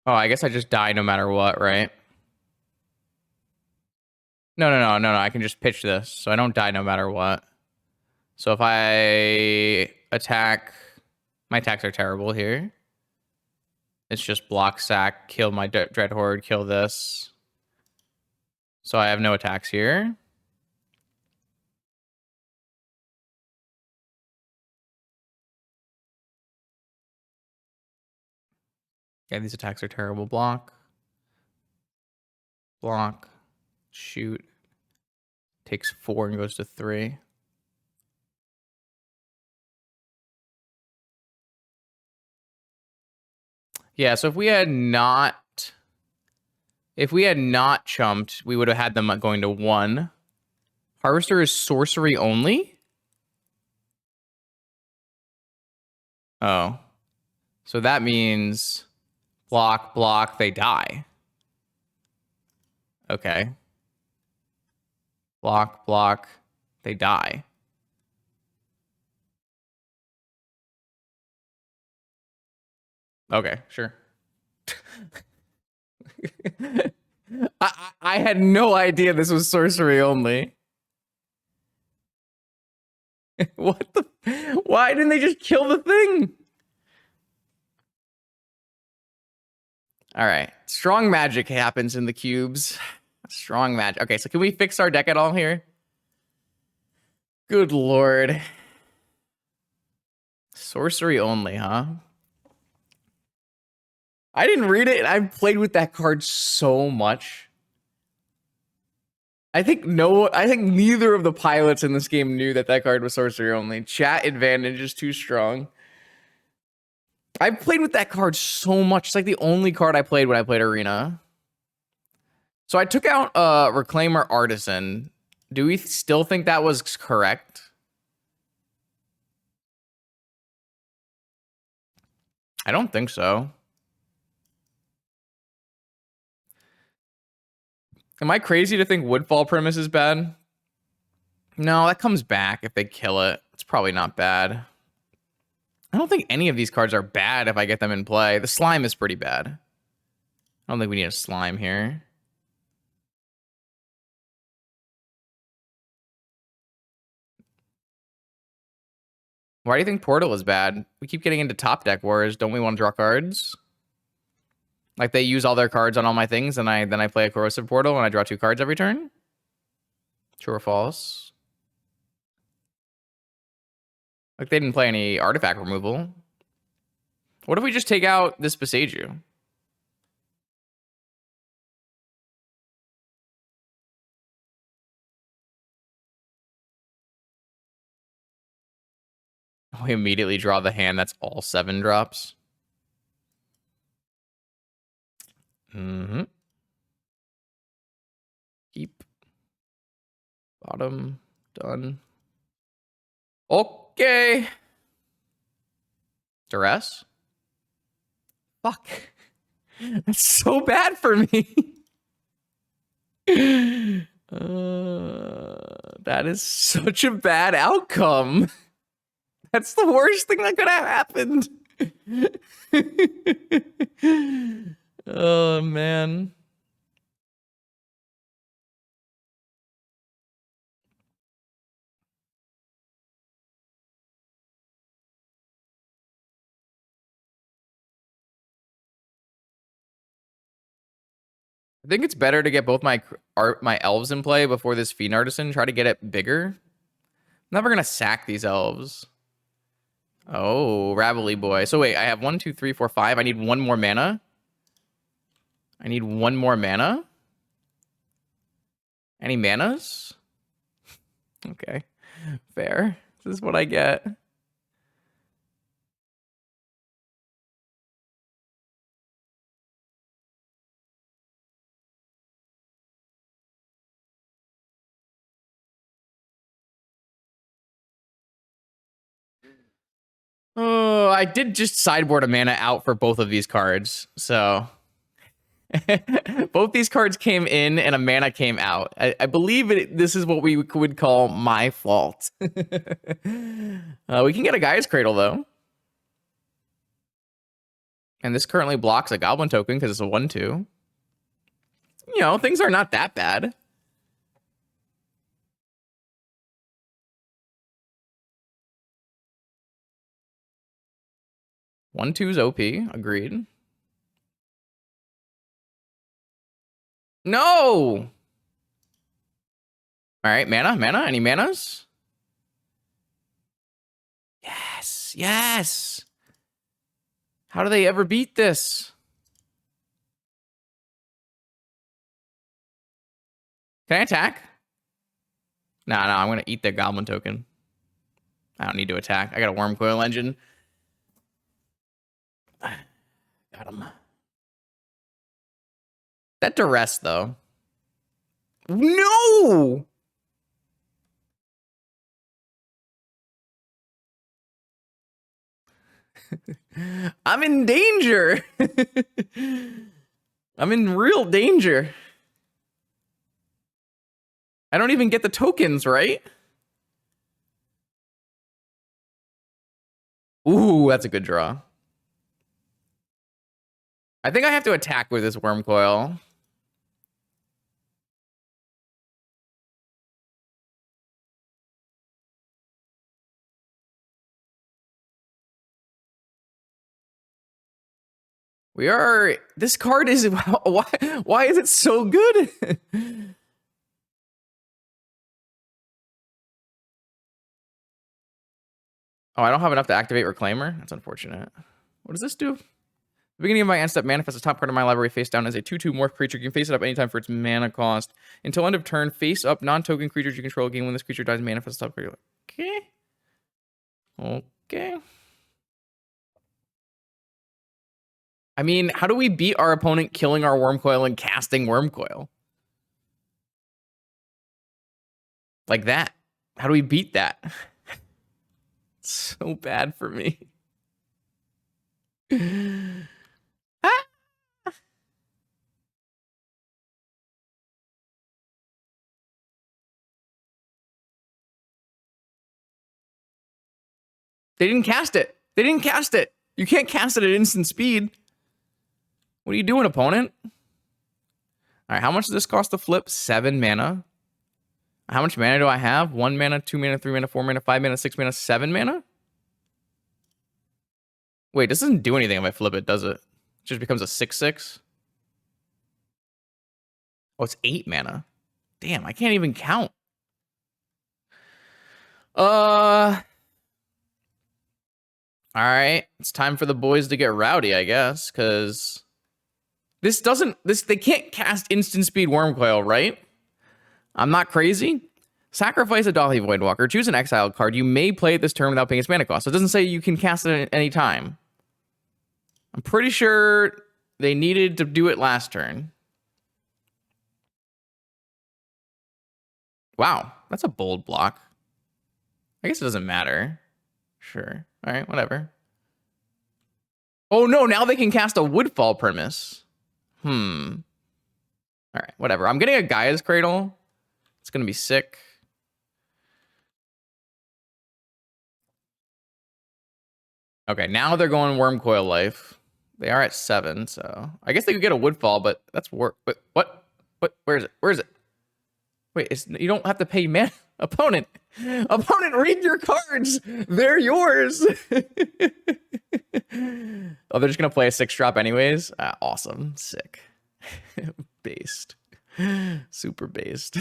Oh, I guess I just die no matter what, right? No. I can just pitch this, so I don't die no matter what. So if I attack... My attacks are terrible here. It's just block, sack, kill my Dread Horde, kill this. So I have no attacks here. Yeah, these attacks are terrible. Block. Block. Shoot. Takes 4 and goes to 3. Yeah, so if we had not chumped, we would have had them going to 1. Harvester is sorcery only? Oh. So that means block, block, they die. Okay. Block, block, they die. Okay, sure. I had no idea this was sorcery only. What the? Why didn't they just kill the thing? All right. Strong magic happens in the cubes. Strong magic. Okay, so can we fix our deck at all here? Good lord. Sorcery only, huh? I didn't read it, and I've played with that card so much. I think neither of the pilots in this game knew that that card was sorcery only. Chat advantage is too strong. I've played with that card so much. It's like the only card I played when I played Arena. So I took out Reclaimer Artisan. Do we still think that was correct? I don't think so. Am I crazy to think Woodfall Premise is bad? No, that comes back if they kill it. It's probably not bad. I don't think any of these cards are bad if I get them in play. The slime is pretty bad. I don't think we need a slime here. Why do you think Portal is bad? We keep getting into top deck wars. Don't we want to draw cards? Like they use all their cards on all my things, and then I play a Corrosive Portal and I draw 2 cards every turn? True or false? Like they didn't play any artifact removal. What if we just take out this Boseiju? We immediately draw the hand that's all 7 drops. Mm-hmm. Keep. Bottom. Done. Okay. Duress? Fuck. That's so bad for me. That is such a bad outcome. That's the worst thing that could have happened. Oh, man. I think it's better to get both my elves in play before this Fiend Artisan. Try to get it bigger. I'm never gonna sack these elves. Oh, Ravelly boy. So wait, I have 1, 2, 3, 4, 5. I need 1 more mana. I need 1 more mana. Any manas? Okay, fair. This is what I get. Oh, I did just sideboard a mana out for both of these cards, so both these cards came in and a mana came out. I believe this is what we would call my fault. We can get a Gaia's Cradle, though. And this currently blocks a Goblin token because it's a 1/2. You know, things are not that bad. One two's OP. Agreed. No! All right, mana? Any manas? Yes, yes! How do they ever beat this? Can I attack? No, I'm going to eat the Goblin token. I don't need to attack. I got a Wurmcoil Engine. Got him. That Duress, though. No! I'm in danger. I'm in real danger. I don't even get the tokens, right? Ooh, that's a good draw. I think I have to attack with this Wurmcoil. This card is, why is it so good? Oh, I don't have enough to activate Reclaimer? That's unfortunate. What does this do? The beginning of my end step manifests the top card of my library face down as a 2/2 morph creature. You can face it up anytime for its mana cost. Until end of turn, face up non-token creatures you control again. When this creature dies, manifest top card. Okay. Okay. I mean, how do we beat our opponent killing our Wurmcoil and casting Wurmcoil? Like that. How do we beat that? It's so bad for me. Ah! They didn't cast it. They didn't cast it. You can't cast it at instant speed. What are you doing, opponent? All right, how much does this cost to flip? 7 mana. How much mana do I have? 1 mana, 2 mana, 3 mana, 4 mana, 5 mana, 6 mana, 7 mana? Wait, this doesn't do anything if I flip it, does it? It just becomes a 6/6. Oh, it's 8 mana. Damn, I can't even count. All right, it's time for the boys to get rowdy, I guess, because they can't cast instant speed Wormcoil, right? I'm not crazy. Sacrifice a Dauthi Voidwalker, choose an exiled card. You may play it this turn without paying its mana cost. So it doesn't say you can cast it at any time. I'm pretty sure they needed to do it last turn. Wow, that's a bold block. I guess it doesn't matter. Sure. All right, whatever. Oh no, now they can cast a Woodfall Premise. All right, whatever. I'm getting a Gaia's Cradle. It's going to be sick. Okay, now they're going Wormcoil Life. They are at 7, so I guess they could get a Woodfall, but that's work. What? Where is it? Where is it? Wait, you don't have to pay mana. Opponent, read your cards. They're yours. Oh, they're just gonna play a 6-drop anyways. Awesome, sick, based, super based.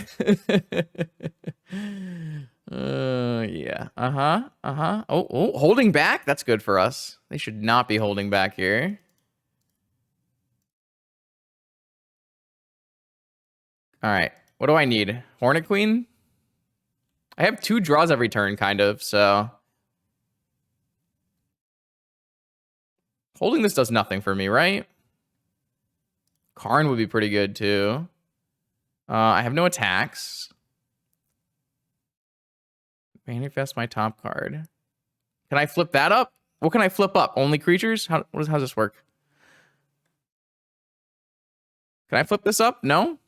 Yeah. Oh, holding back. That's good for us. They should not be holding back here. All right. What do I need? Hornet Queen? I have 2 draws every turn, kind of, so... Holding this does nothing for me, right? Karn would be pretty good, too. I have no attacks. Manifest my top card. Can I flip that up? What can I flip up? Only creatures? How does this work? Can I flip this up? No?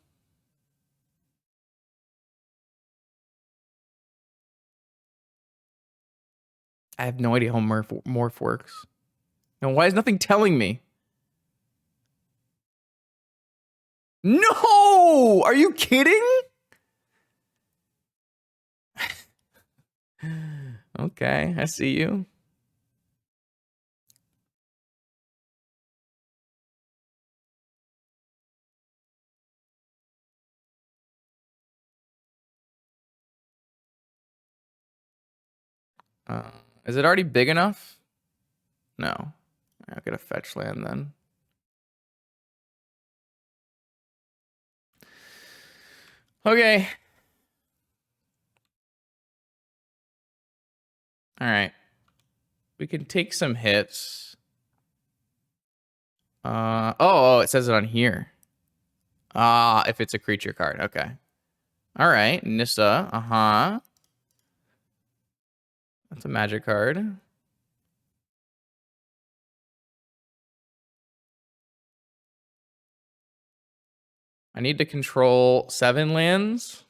I have no idea how Morph works. No, why is nothing telling me? No! Are you kidding? Okay, I see you. Is it already big enough? No. I'll get a fetch land then. Okay. All right. We can take some hits. Oh, it says it on here. If it's a creature card. Okay. All right. Nissa. Uh-huh. That's a magic card. I need to control 7 lands.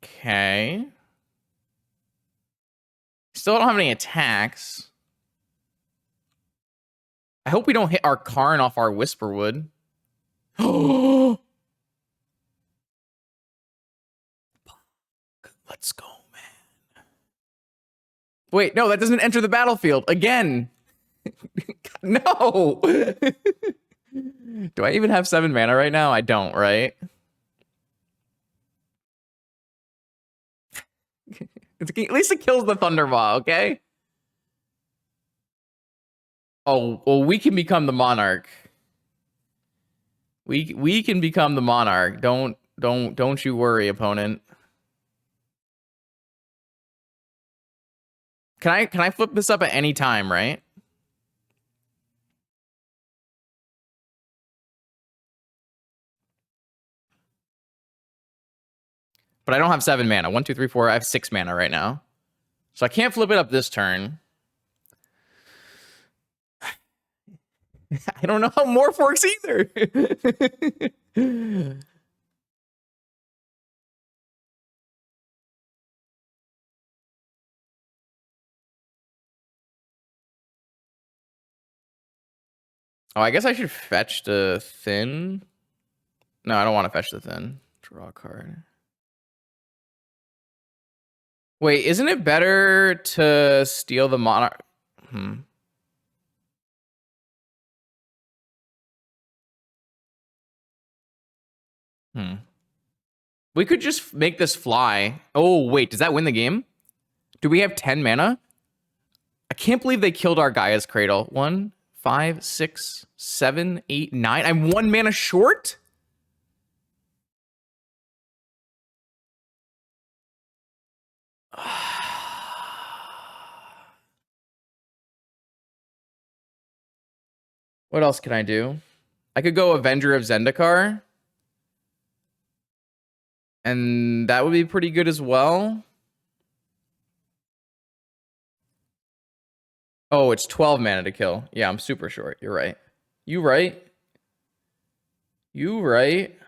Okay. Still don't have any attacks. I hope we don't hit our Karn off our Whisperwood. Let's go, man. Wait, no, that doesn't enter the battlefield. Again. No. Do I even have 7 mana right now? I don't, right? At least it kills the Thundermaw, okay? Oh, well, we can become the Monarch. We can become the Monarch. Don't you worry, opponent. Can I flip this up at any time, right? But I don't have 7 mana. 1, 2, 3, 4. I have 6 mana right now. So I can't flip it up this turn. I don't know how Morph works either. Oh, I guess I should fetch the Thin. No, I don't want to fetch the Thin. Draw a card. Wait, isn't it better to steal the monarch? Hmm. Hmm. We could just make this fly. Oh, wait, does that win the game? Do we have 10 mana? I can't believe they killed our Gaia's Cradle. 1, 5, 6, 7, 8, 9. I'm 1 mana short? What else can I do? I could go Avenger of Zendikar, and that would be pretty good as well. Oh, it's 12 mana to kill. Yeah, I'm super short. You're right. You right. You right.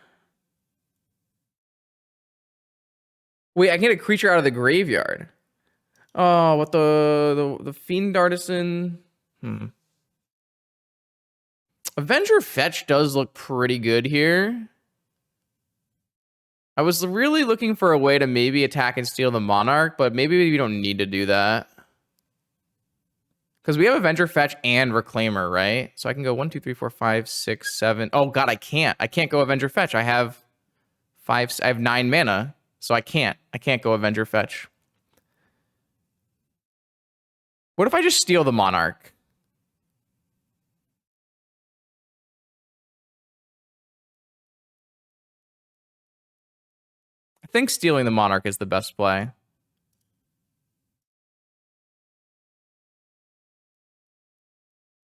Wait, I can get a creature out of the graveyard. Oh, what the Fiend Artisan? Hmm. Avenger Fetch does look pretty good here. I was really looking for a way to maybe attack and steal the Monarch, but maybe we don't need to do that. Because we have Avenger Fetch and Reclaimer, right? So I can go 1, 2, 3, 4, 5, 6, 7. Oh god, I can't. I can't go Avenger Fetch. I have 9 mana. So I can't. I can't go Avenger Fetch. What if I just steal the Monarch? I think stealing the Monarch is the best play.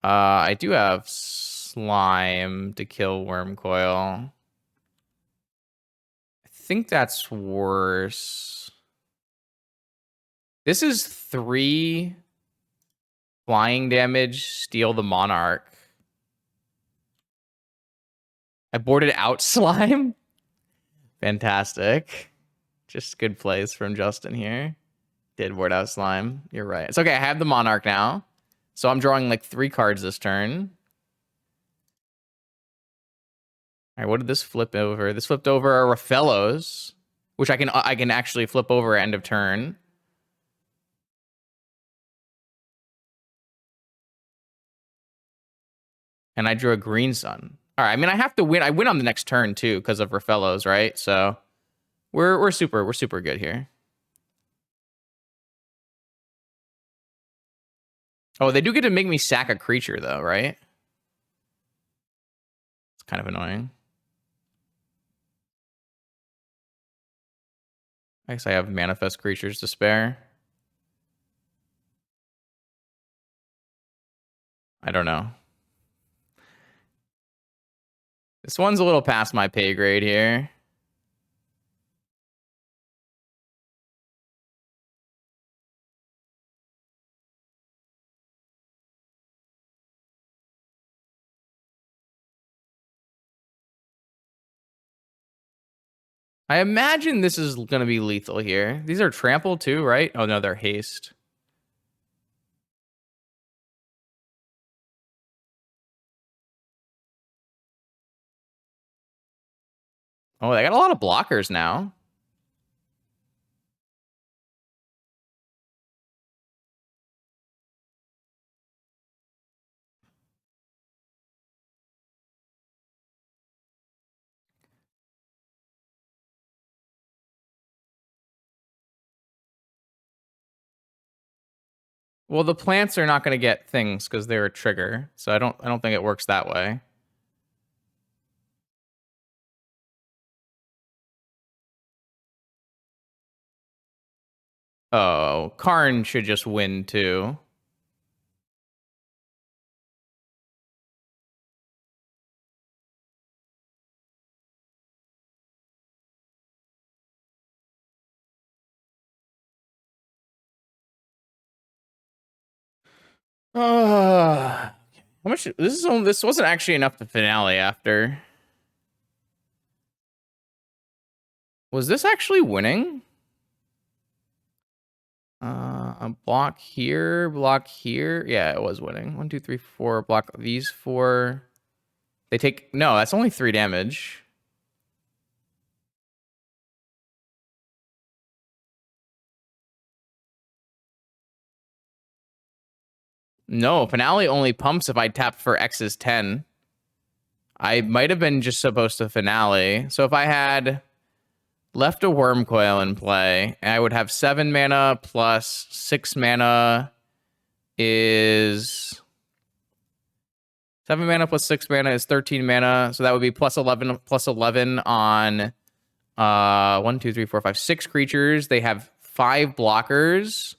I do have Slime to kill Wormcoil. I think that's worse. This is 3 flying damage, steal the Monarch. I boarded out Slime. Fantastic. Just good plays from Justin here. Did board out Slime. You're right. It's okay. I have the Monarch now. So I'm drawing like 3 cards this turn. All right, what did this flip over? This flipped over a Raffellos, which I can actually flip over end of turn. And I drew a Green Sun. All right, I mean I have to win. I win on the next turn too because of Raffellos, right? So we're super good here. Oh, they do get to make me sack a creature though, right? It's kind of annoying. I guess I have manifest creatures to spare. I don't know. This one's a little past my pay grade here. I imagine this is going to be lethal here. These are trample too, right? Oh no, they're haste. Oh, they got a lot of blockers now. Well, the plants are not going to get things because they're a trigger. So I don't think it works that way. Oh, Karn should just win too. How much? This wasn't actually enough to finale after. Was this actually winning? A block here, block here. Yeah, it was winning. 1, 2, 3, 4. Block these 4. They take no. That's only 3 damage. No, finale only pumps if I tap for X's 10. I might have been just supposed to finale. So if I had left a Wormcoil in play, I would have 7 mana plus 6 mana is 7 mana plus 6 mana is 13 mana. So that would be plus 11 on 1, 2, 3, 4, 5, 6 creatures. They have 5 blockers.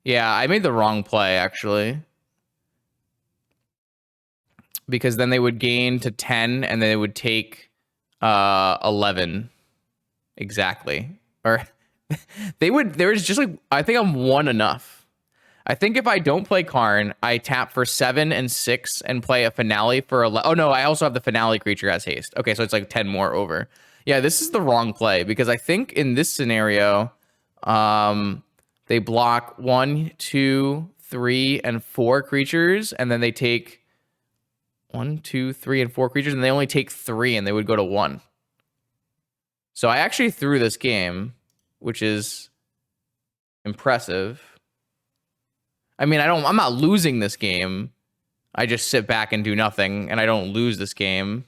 Yeah, I made the wrong play actually. Because then they would gain to 10 and then they would take 11 exactly. Or there was just like, I think I'm 1 enough. I think if I don't play Karn, I tap for 7 and 6 and play a finale for 11. Oh no, I also have the finale creature as haste. Okay, so it's like 10 more over. Yeah, this is the wrong play because I think in this scenario, they block 1, 2, 3, and 4 creatures, and then they take 1, 2, 3, and 4 creatures, and they only take 3, and they would go to 1. So I actually threw this game, which is impressive. I mean, I'm not losing this game. I just sit back and do nothing, and I don't lose this game.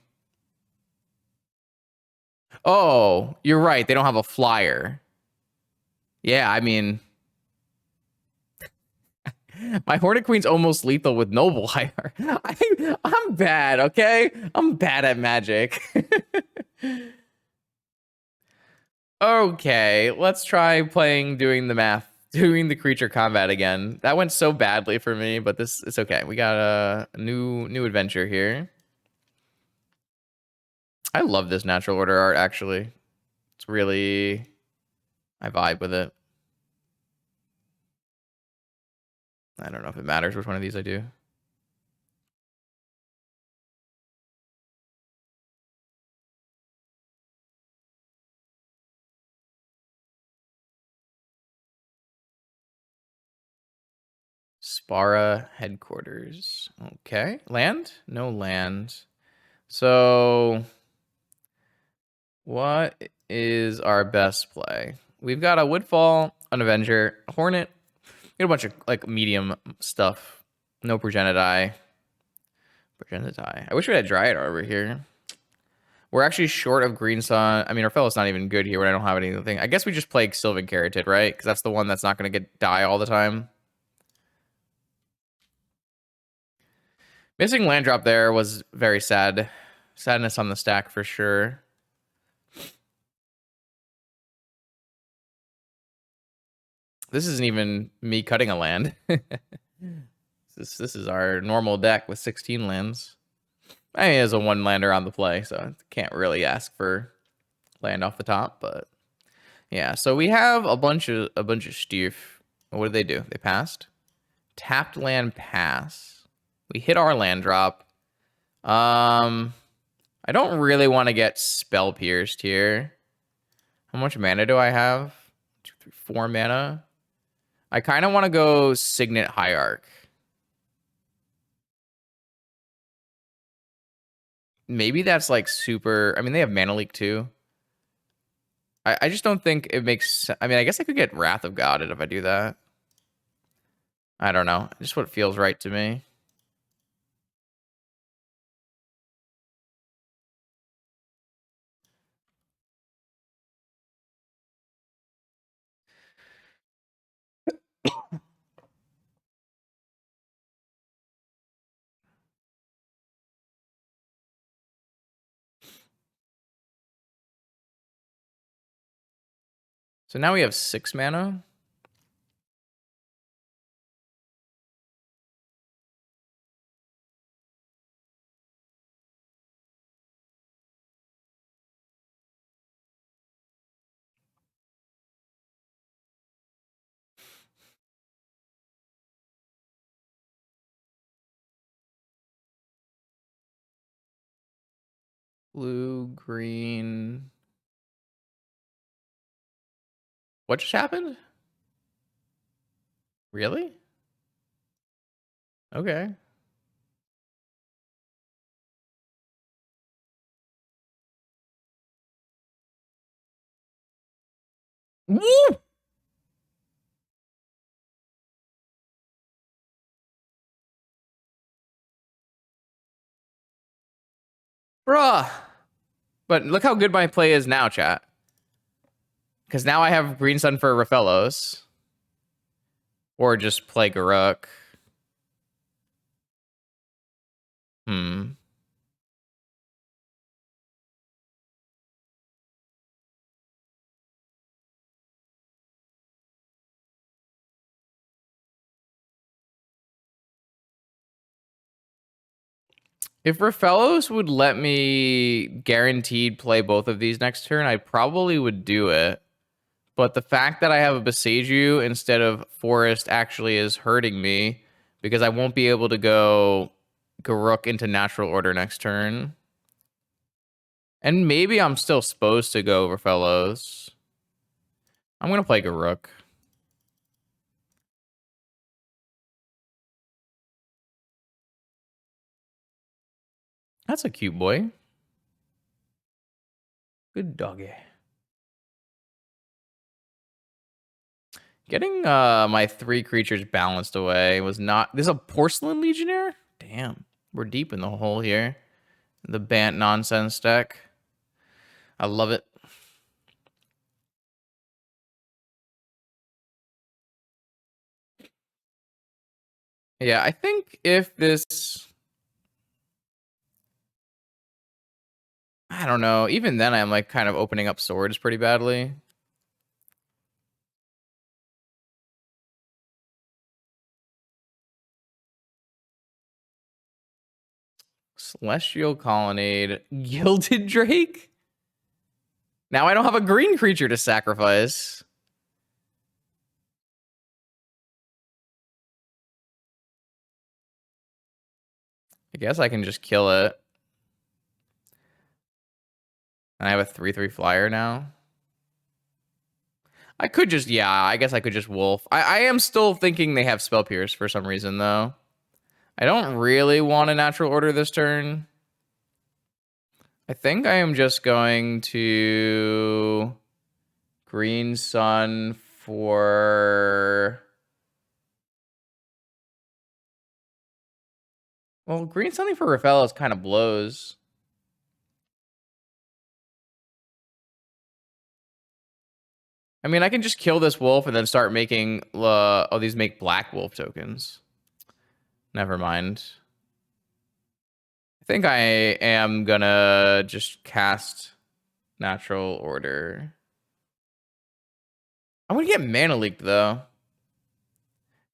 Oh, you're right. They don't have a flyer. Yeah, I mean, my Hornet Queen's almost lethal with Noble Hire. I'm bad, okay? I'm bad at Magic. Okay, let's try doing the creature combat again. That went so badly for me, but it's okay. We got a new adventure here. I love this natural order art, actually. It's really, I vibe with it. I don't know if it matters which one of these I do. Spara headquarters. Okay. Land? No land. So what is our best play? We've got a Woodfall, an Avenger, a Hornet. We got a bunch of like medium stuff. No Progenitai. I wish we had Dryad over here. We're actually short of Green Sun. I mean, our fellow's not even good here when I don't have anything. I guess we just play Sylvan Caryatid, right? Because that's the one that's not going to die all the time. Missing land drop there was very sad. Sadness on the stack for sure. This isn't even me cutting a land. This is our normal deck with 16 lands. I mean, it's a 1-lander on the play, so can't really ask for land off the top, but yeah. So we have a bunch of stuff. What did they do? They passed. Tapped land pass. We hit our land drop. I don't really want to get spell pierced here. How much mana do I have? 2, 3, 4 mana. I kind of want to go Signet Hierarch. Maybe that's like super. I mean, they have Mana Leak too. I just don't think it makes. I mean, I guess I could get Wrath of God if I do that. I don't know. Just what feels right to me. So now we have 6 mana. Blue, green. What just happened? Really? Okay. Woo! Bruh. But look how good my play is now, chat. Because now I have Green Sun for Rafellos. Or just play Garruk. If Rafellos would let me guaranteed play both of these next turn, I probably would do it. But the fact that I have a Boseiju instead of Forest actually is hurting me because I won't be able to go Garruk into natural order next turn. And maybe I'm still supposed to go Rafellos. I'm going to play Garruk. That's a cute boy. Good doggy. Getting my 3 creatures balanced away was not... This is a Porcelain Legionnaire? Damn. We're deep in the hole here. The Bant nonsense deck. I love it. Yeah, I think if this... I don't know. Even then, I'm like kind of opening up swords pretty badly. Celestial Colonnade. Gilded Drake? Now I don't have a green creature to sacrifice. I guess I can just kill it. And I have a 3/3 flyer now. I could just, yeah, I guess I could just wolf. I am still thinking they have Spell Pierce for some reason, though. I don't really want a natural order this turn. I think I am just going to Green Sun for... Well, Green Sunny for Rafellos kind of blows. I mean, I can just kill this wolf and then start making... oh, these make black wolf tokens. Never mind. I think I am gonna just cast Natural Order. I'm gonna get Mana Leaked, though.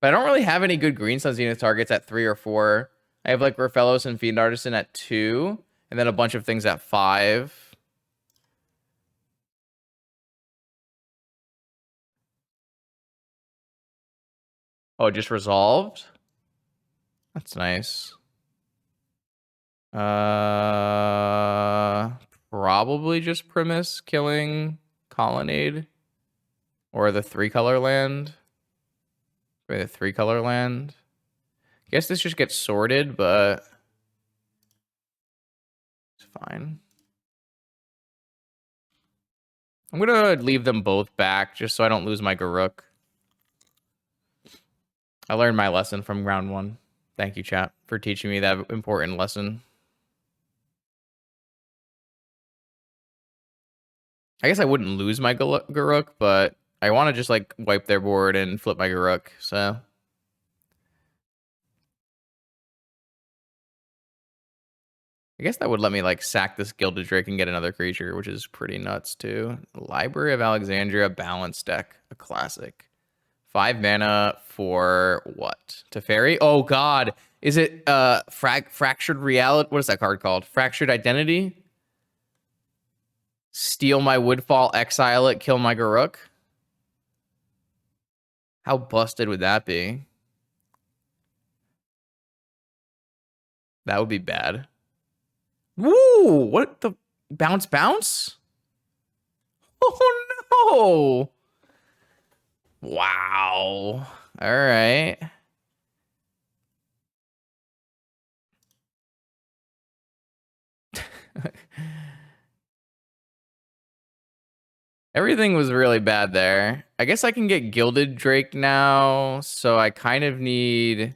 But I don't really have any good Green Sun Zenith targets at 3 or 4. I have like Rafellos and Fiend Artisan at 2, and then a bunch of things at 5. Oh, just resolved? That's nice. Probably just Primus killing Colonnade. Or the 3-color land. Or the 3-color land. I guess this just gets sorted, but it's fine. I'm gonna leave them both back just so I don't lose my Garruk. I learned my lesson from round 1. Thank you, chat, for teaching me that important lesson. I guess I wouldn't lose my Garruk, but I want to just like wipe their board and flip my Garruk, so... I guess that would let me like sack this Gilded Drake and get another creature, which is pretty nuts too. Library of Alexandria Balance Deck, a classic. 5 mana for what? Teferi? Oh god. Is it Fractured Reality? What is that card called? Fractured Identity? Steal my Woodfall, exile it, kill my Garruk? How busted would that be? That would be bad. Woo! What the bounce? Oh no! Wow. All right. Everything was really bad there. I guess I can get Gilded Drake now, so I kind of need...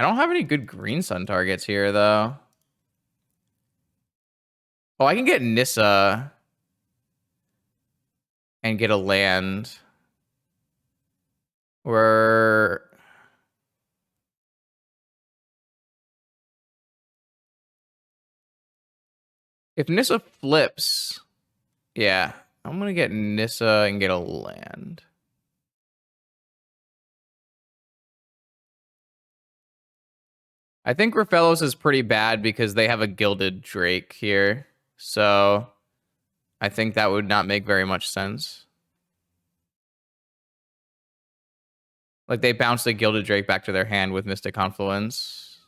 I don't have any good green sun targets here, though. Oh, I can get Nissa and get a land. Where... If Nissa flips... Yeah, I'm going to get Nissa and get a land. I think Rafellos is pretty bad because they have a Gilded Drake here. So I think that would not make very much sense. Like, they bounce the Gilded Drake back to their hand with Mystic Confluence.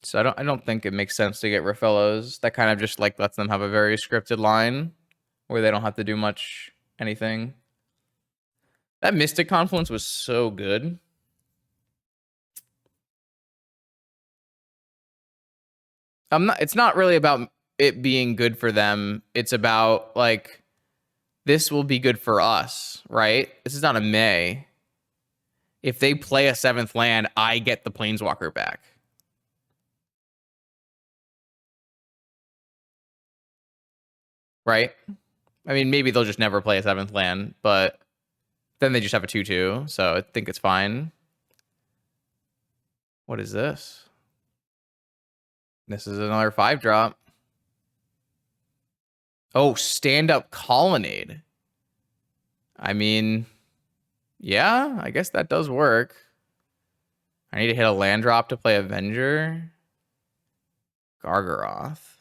So I don't think it makes sense to get Rafellos. That kind of just like lets them have a very scripted line where they don't have to do much anything. That Mystic Confluence was so good. It's not really about it being good for them. It's about like this will be good for us, right? This is not a May. If they play a 7th land, I get the Planeswalker back. Right? I mean, maybe they'll just never play a 7th land, but then they just have a 2/2, so I think it's fine. What is this? This is another 5-drop. Oh, stand-up Colonnade. I mean, yeah, I guess that does work. I need to hit a land drop to play Avenger. Gargaroth.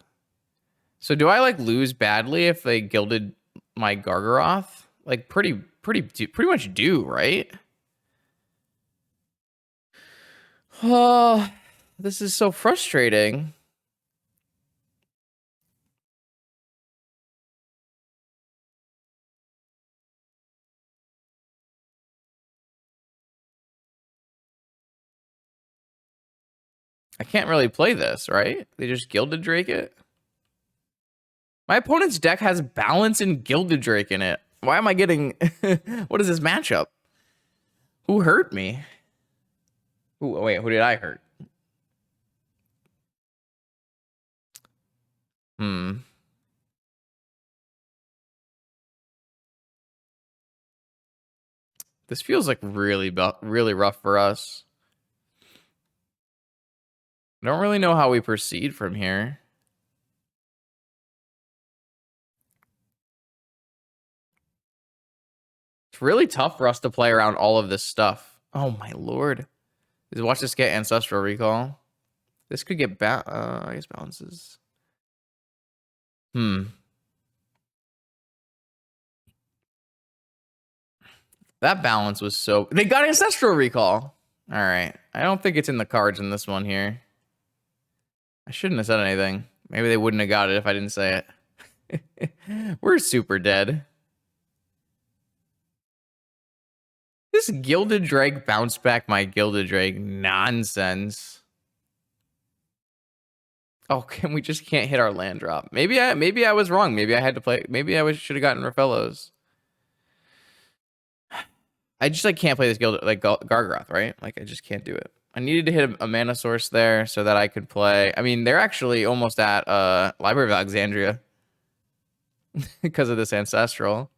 So do I like lose badly if they gilded my Gargaroth? Like pretty much do, right? Oh, this is so frustrating. I can't really play this, right? They just Gilded Drake it. My opponent's deck has Balance and Gilded Drake in it. Why am I getting... What is this matchup? Who hurt me? Wait, who did I hurt? This feels like really rough for us. I don't really know how we proceed from here. It's really tough for us to play around all of this stuff. Oh my lord. Watch this get Ancestral Recall. This could get I guess balances. That balance was so... They got Ancestral Recall. All right. I don't think it's in the cards in this one here. I shouldn't have said anything. Maybe they wouldn't have got it if I didn't say it. We're super dead. This Gilded Drake bounced back my Gilded Drake nonsense. Oh, we just can't hit our land drop. Maybe I was wrong. Maybe I had to play. Maybe I should have gotten Rafellos. I just like can't play this Gilded like Gargaroth, right? Like I just can't do it. I needed to hit a mana source there so that I could play. I mean, they're actually almost at Library of Alexandria because of this Ancestral.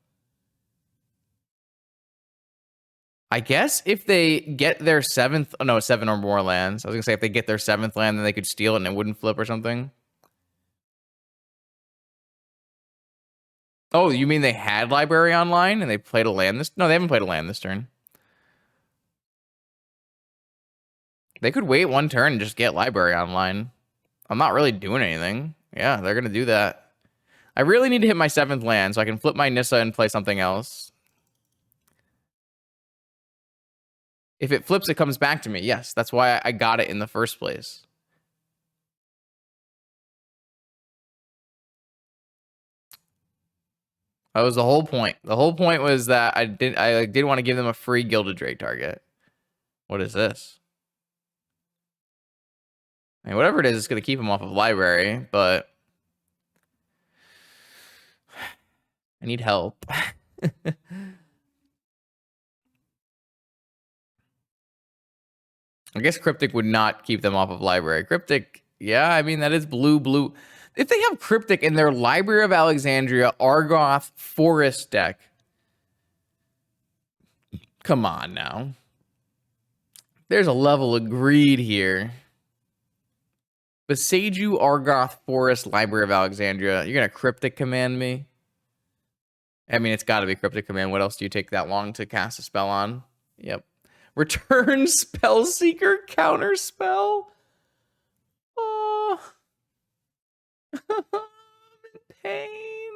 I guess if they get their 7th, oh no, 7 or more lands. I was gonna say if they get their 7th land, then they could steal it and it wouldn't flip or something. Oh, you mean they had Library Online and they played a land this? No, they haven't played a land this turn. They could wait one turn and just get Library Online. I'm not really doing anything. Yeah, they're gonna do that. I really need to hit my 7th land so I can flip my Nissa and play something else. If it flips, it comes back to me. Yes, that's why I got it in the first place. That was the whole point. The whole point was that I did want to give them a free Gilded Drake target. What is this? I mean, whatever it is, it's going to keep them off of Library, but I need help. I guess Cryptic would not keep them off of Library. Cryptic, yeah, I mean, that is blue. If they have Cryptic in their Library of Alexandria Argoth Forest deck, come on now. There's a level of greed here. Boseiju Argoth Forest Library of Alexandria. You're going to Cryptic Command me? I mean, it's got to be Cryptic Command. What else do you take that long to cast a spell on? Yep. Return Spellseeker counter spell? Oh. I'm in pain.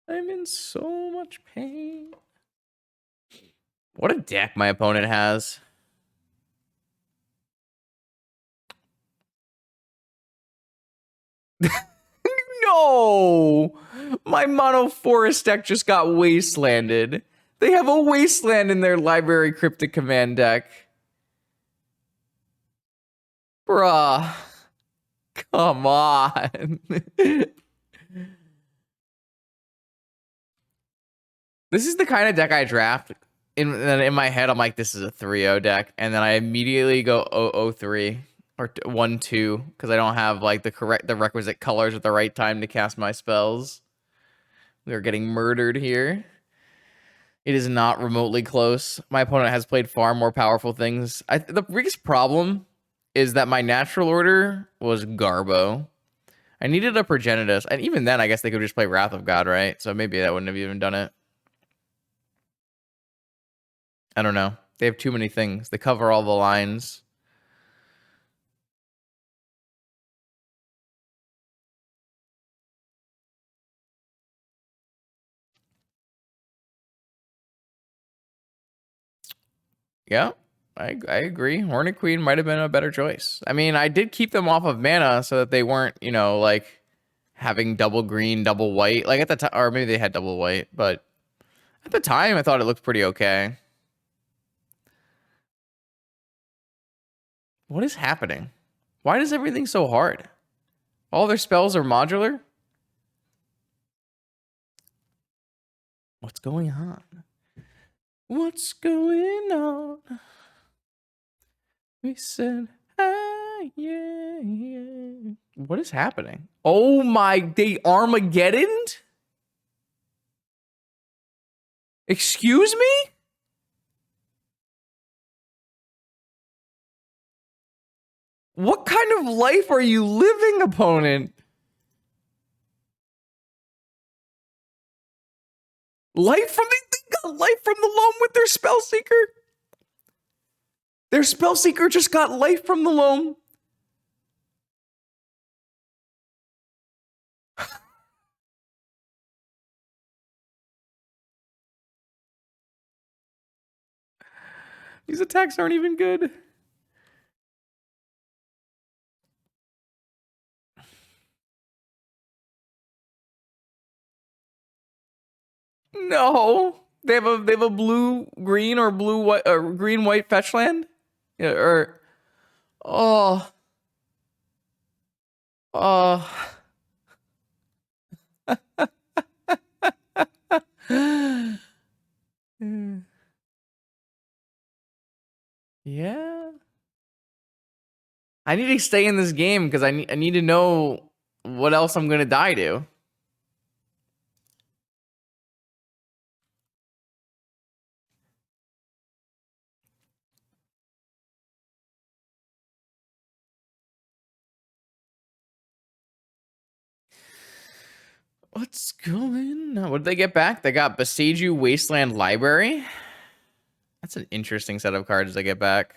I'm in so much pain. What a deck my opponent has. No! My Mono Forest deck just got wastelanded. They have a wasteland in their Library Cryptic Command deck. Bruh. Come on. This is the kind of deck I draft. In my head, I'm like, this is a 3-0 deck. And then I immediately go 0-0-3 or 1-2 because I don't have like the requisite colors at the right time to cast my spells. We are getting murdered here. It is not remotely close. My opponent has played far more powerful things. The biggest problem is that my natural order was Garbo. I needed a Progenitus. And even then, I guess they could just play Wrath of God, right? So maybe that wouldn't have even done it. I don't know. They have too many things. They cover all the lines. Yeah, I agree. Hornet Queen might have been a better choice. I mean, I did keep them off of mana so that they weren't, you know, like having double green, double white. Like at the time, or maybe they had double white, but at the time, I thought it looked pretty okay. What is happening? Why is everything so hard? All their spells are modular? What's going on? What's going on? We said, ah, yeah. What is happening? Oh my, they Armageddoned? Excuse me? What kind of life are you living, opponent? Life from the loam with their Spellseeker? Their Spellseeker just got life from the loam. These attacks aren't even good. No. They have a blue green or blue white or green white fetch land? Yeah, or oh. Oh. Yeah. I need to stay in this game because I need to know what else I'm gonna die to. What's going on? What did they get back? They got Boseiju Wasteland Library. That's an interesting set of cards they get back.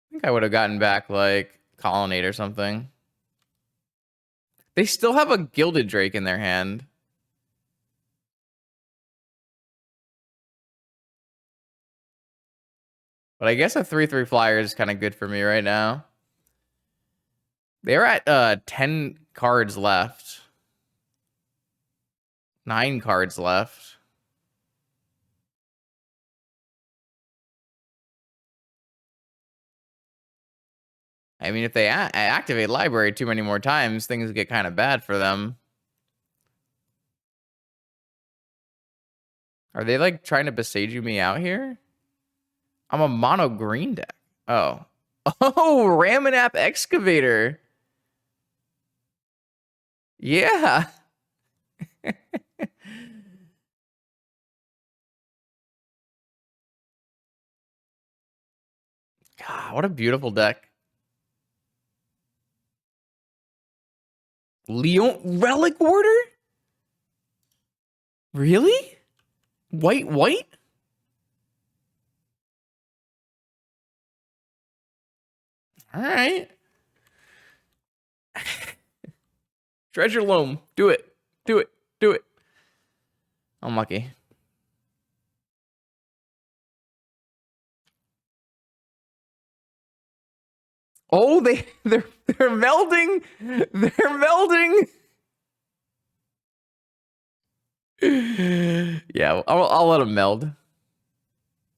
I think I would have gotten back like Colonnade or something. They still have a Gilded Drake in their hand. But I guess a 3/3 flyer is kind of good for me right now. They're at 10 cards left. 9 cards left. I mean, if they activate library too many more times, things get kind of bad for them. Are they like trying to Boseiju me out here? I'm a mono green deck. Oh. Oh, Ramanap Excavator. Yeah. God, what a beautiful deck. Leon Relic Warder? Really? White? All right. Treasure Loam. Do it. Do it. Do it. Unlucky. Oh, they're melding. They're melding. Yeah, I'll let them meld.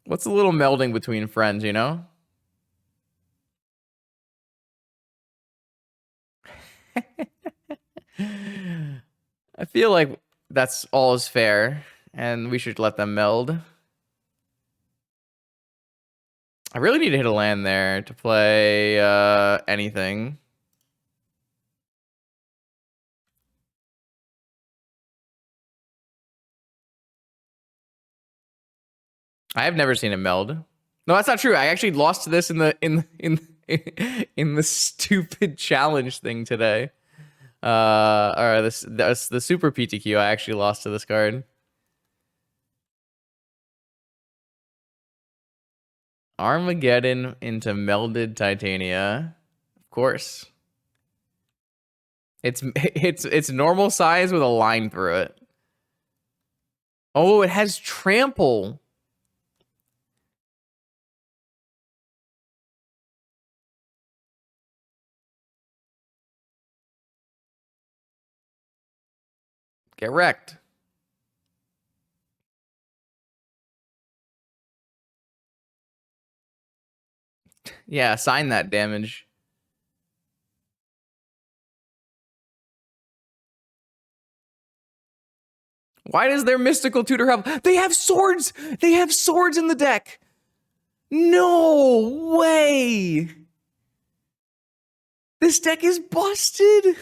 What's a little melding between friends, you know? I feel like that's all is fair, and we should let them meld. I really need to hit a land there to play anything. I have never seen it meld. No, that's not true. I actually lost to this in the stupid challenge thing today. Or this the super PTQ. I actually lost to this card. Armageddon into melded Titania. Of course. It's normal size with a line through it. Oh, it has trample. Get wrecked. Yeah, sign that damage. Why does their mystical tutor have... They have swords! They have swords in the deck! No way! This deck is busted!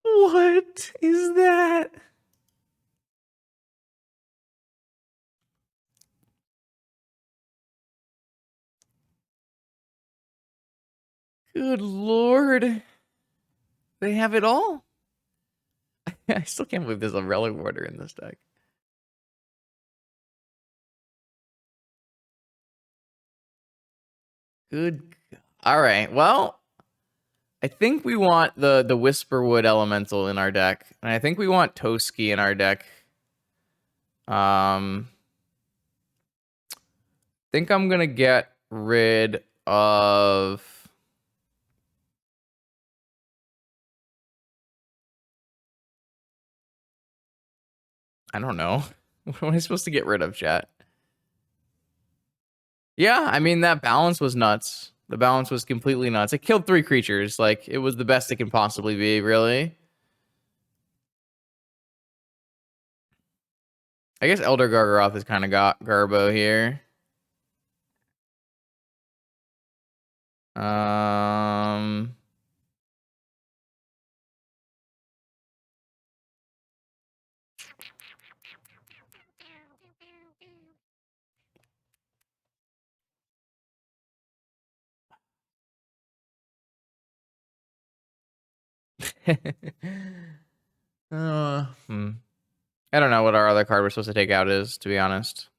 What is that? Good lord. They have it all? I still can't believe there's a Relic Warder in this deck. Good. All right. Well, I think we want the Whisperwood Elemental in our deck, and I think we want Toski in our deck. Think I'm gonna get rid of... I don't know. What am I supposed to get rid of, chat? Yeah, I mean, that balance was nuts. The balance was completely nuts. It killed 3 creatures. Like, it was the best it can possibly be, really. I guess Elder Gargaroth is kind of got Garbo here. I don't know what our other card we're supposed to take out is, to be honest.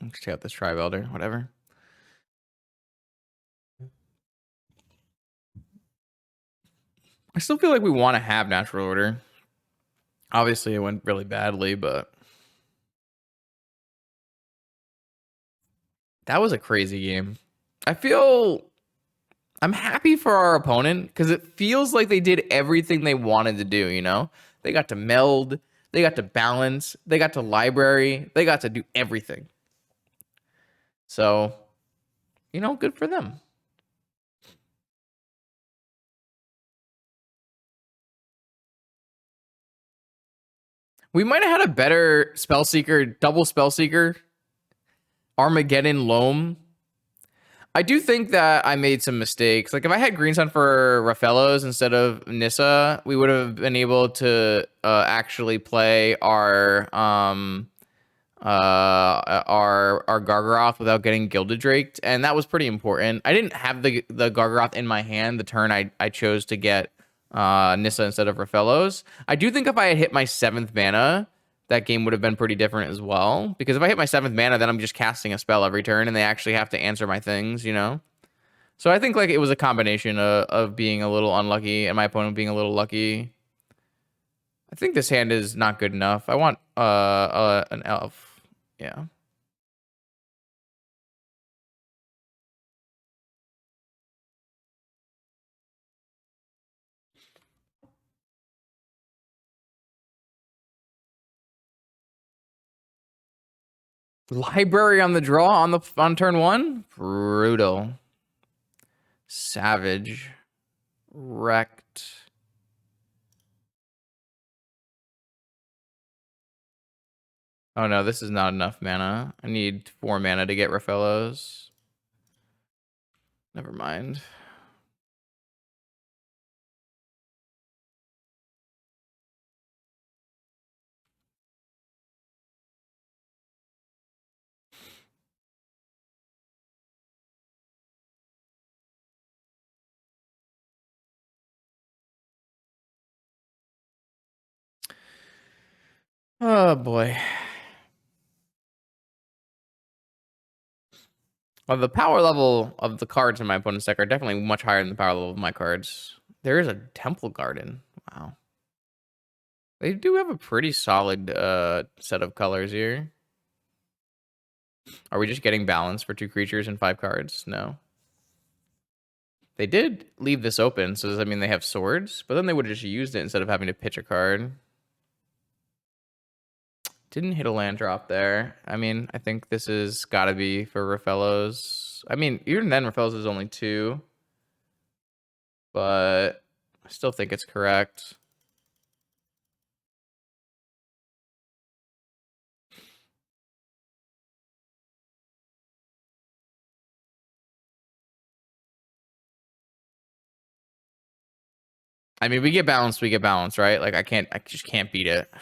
Let's check out this Tribe Elder, whatever. I still feel like we want to have Natural Order. Obviously, it went really badly, but that was a crazy game. I'm happy for our opponent because it feels like they did everything they wanted to do, you know? They got to meld. They got to balance. They got to library. They got to do everything. So, you know, good for them. We might have had a better Spellseeker, double Spellseeker, Armageddon Loam. I do think that I made some mistakes. Like if I had Green Sun for Rafellos instead of Nissa, we would have been able to actually play our Gargaroth without getting Gilded Draked, and that was pretty important. I didn't have the Gargaroth in my hand the turn I chose to get Nissa instead of Rafellos. I do think if I had hit my 7th mana, that game would have been pretty different as well. Because if I hit my 7th mana, then I'm just casting a spell every turn, and they actually have to answer my things, you know? So I think like it was a combination of being a little unlucky and my opponent being a little lucky. I think this hand is not good enough. I want an elf. Yeah. Library on the draw on turn 1? Brutal. Savage. Wrecked. Oh no, this is not enough mana. I need 4 mana to get Rafellos. Never mind. Oh boy. Well, the power level of the cards in my opponent's deck are definitely much higher than the power level of my cards. There is a Temple Garden. Wow. They do have a pretty solid set of colors here. Are we just getting balance for 2 creatures and 5 cards? No. They did leave this open, so does that mean they have swords? But then they would have just used it instead of having to pitch a card. Didn't hit a land drop there. I mean, I think this is got to be for Rafellos. I mean, even then, Rafellos is only 2. But I still think it's correct. I mean, we get balance, right? Like, I just can't beat it.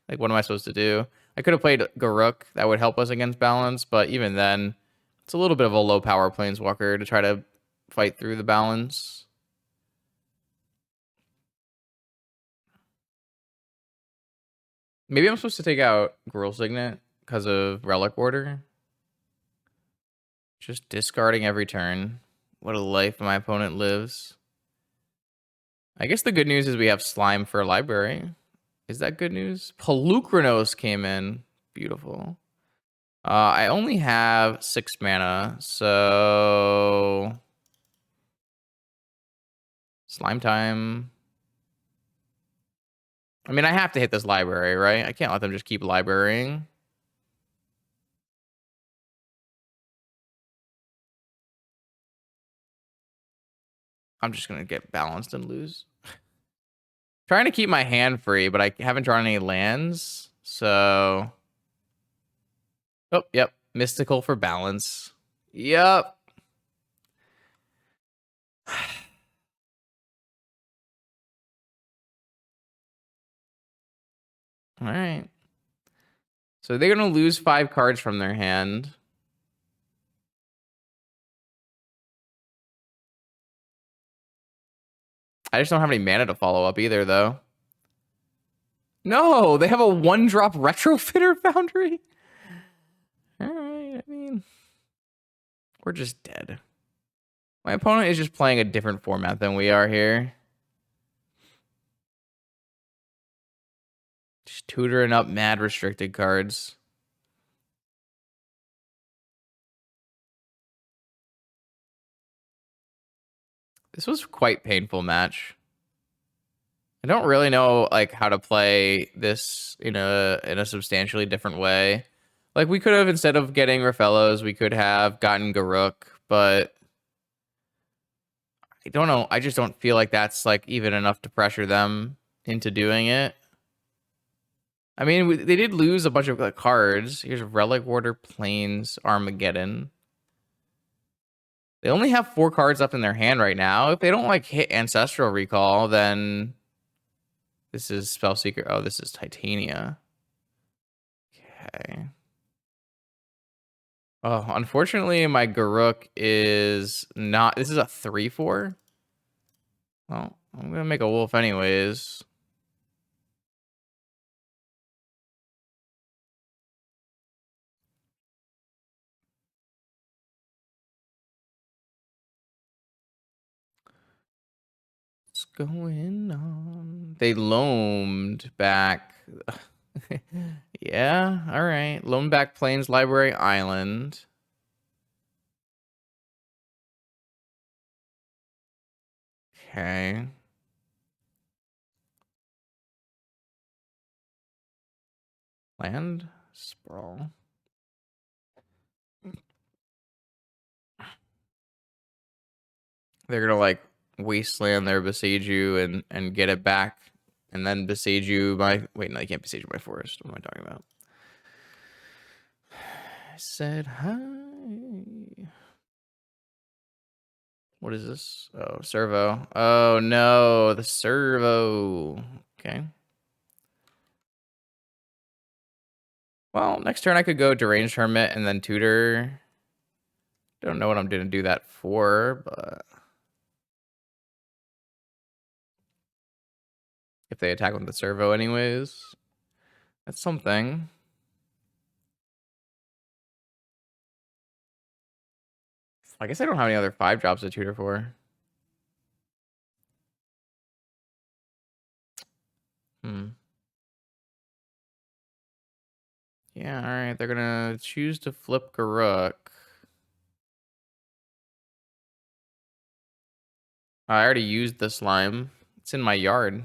Like, what am I supposed to do? I could have played Garruk. That would help us against balance, but even then, it's a little bit of a low power planeswalker to try to fight through the balance. Maybe I'm supposed to take out Gruul Signet because of Relic Order. Just discarding every turn. What a life my opponent lives. I guess the good news is we have Slime for a library. Is that good news? Polukranos came in. Beautiful. I only have 6 mana, so Slime time. I mean, I have to hit this library, right? I can't let them just keep librarying. I'm just gonna get balanced and lose. Trying to keep my hand free, but I haven't drawn any lands, so... Oh, yep. Mystical for balance. Yep. All right. So they're going to lose 5 cards from their hand. I just don't have any mana to follow up either, though. No, they have a 1-drop Retrofitter Foundry? All right, I mean... We're just dead. My opponent is just playing a different format than we are here. Just tutoring up mad restricted cards. This was quite painful match. I don't really know like how to play this in a substantially different way. Like we could have, instead of getting Rafellos, we could have gotten Garuk, but I don't know. I just don't feel like that's like even enough to pressure them into doing it. I mean, they did lose a bunch of like, cards. Here's Relic Warder, Plains, Armageddon. They only have 4 cards left in their hand right now. If they don't like hit Ancestral Recall, then this is Spellseeker. Oh, this is Titania. Okay. Oh, unfortunately, my Garuk is not. This is a 3/4. Well, I'm gonna make a wolf anyways. What's going on? They loamed back. Yeah, all right. Loam back Plains Library Island. Okay. Land Sprawl. They're gonna like wasteland their Beseiju and get it back, and then Beseiju my wait, no, they can't Beseiju my forest. What am I talking about? I said hi. What is this? Oh, servo. Oh no, the servo. Okay. Well, next turn I could go Deranged Hermit and then Tutor. Don't know what I'm gonna do that for, but if they attack with the servo anyways, that's something. I guess I don't have any other 5 drops to tutor for. Yeah, alright. They're gonna choose to flip Garuk. I already used the slime. It's in my yard.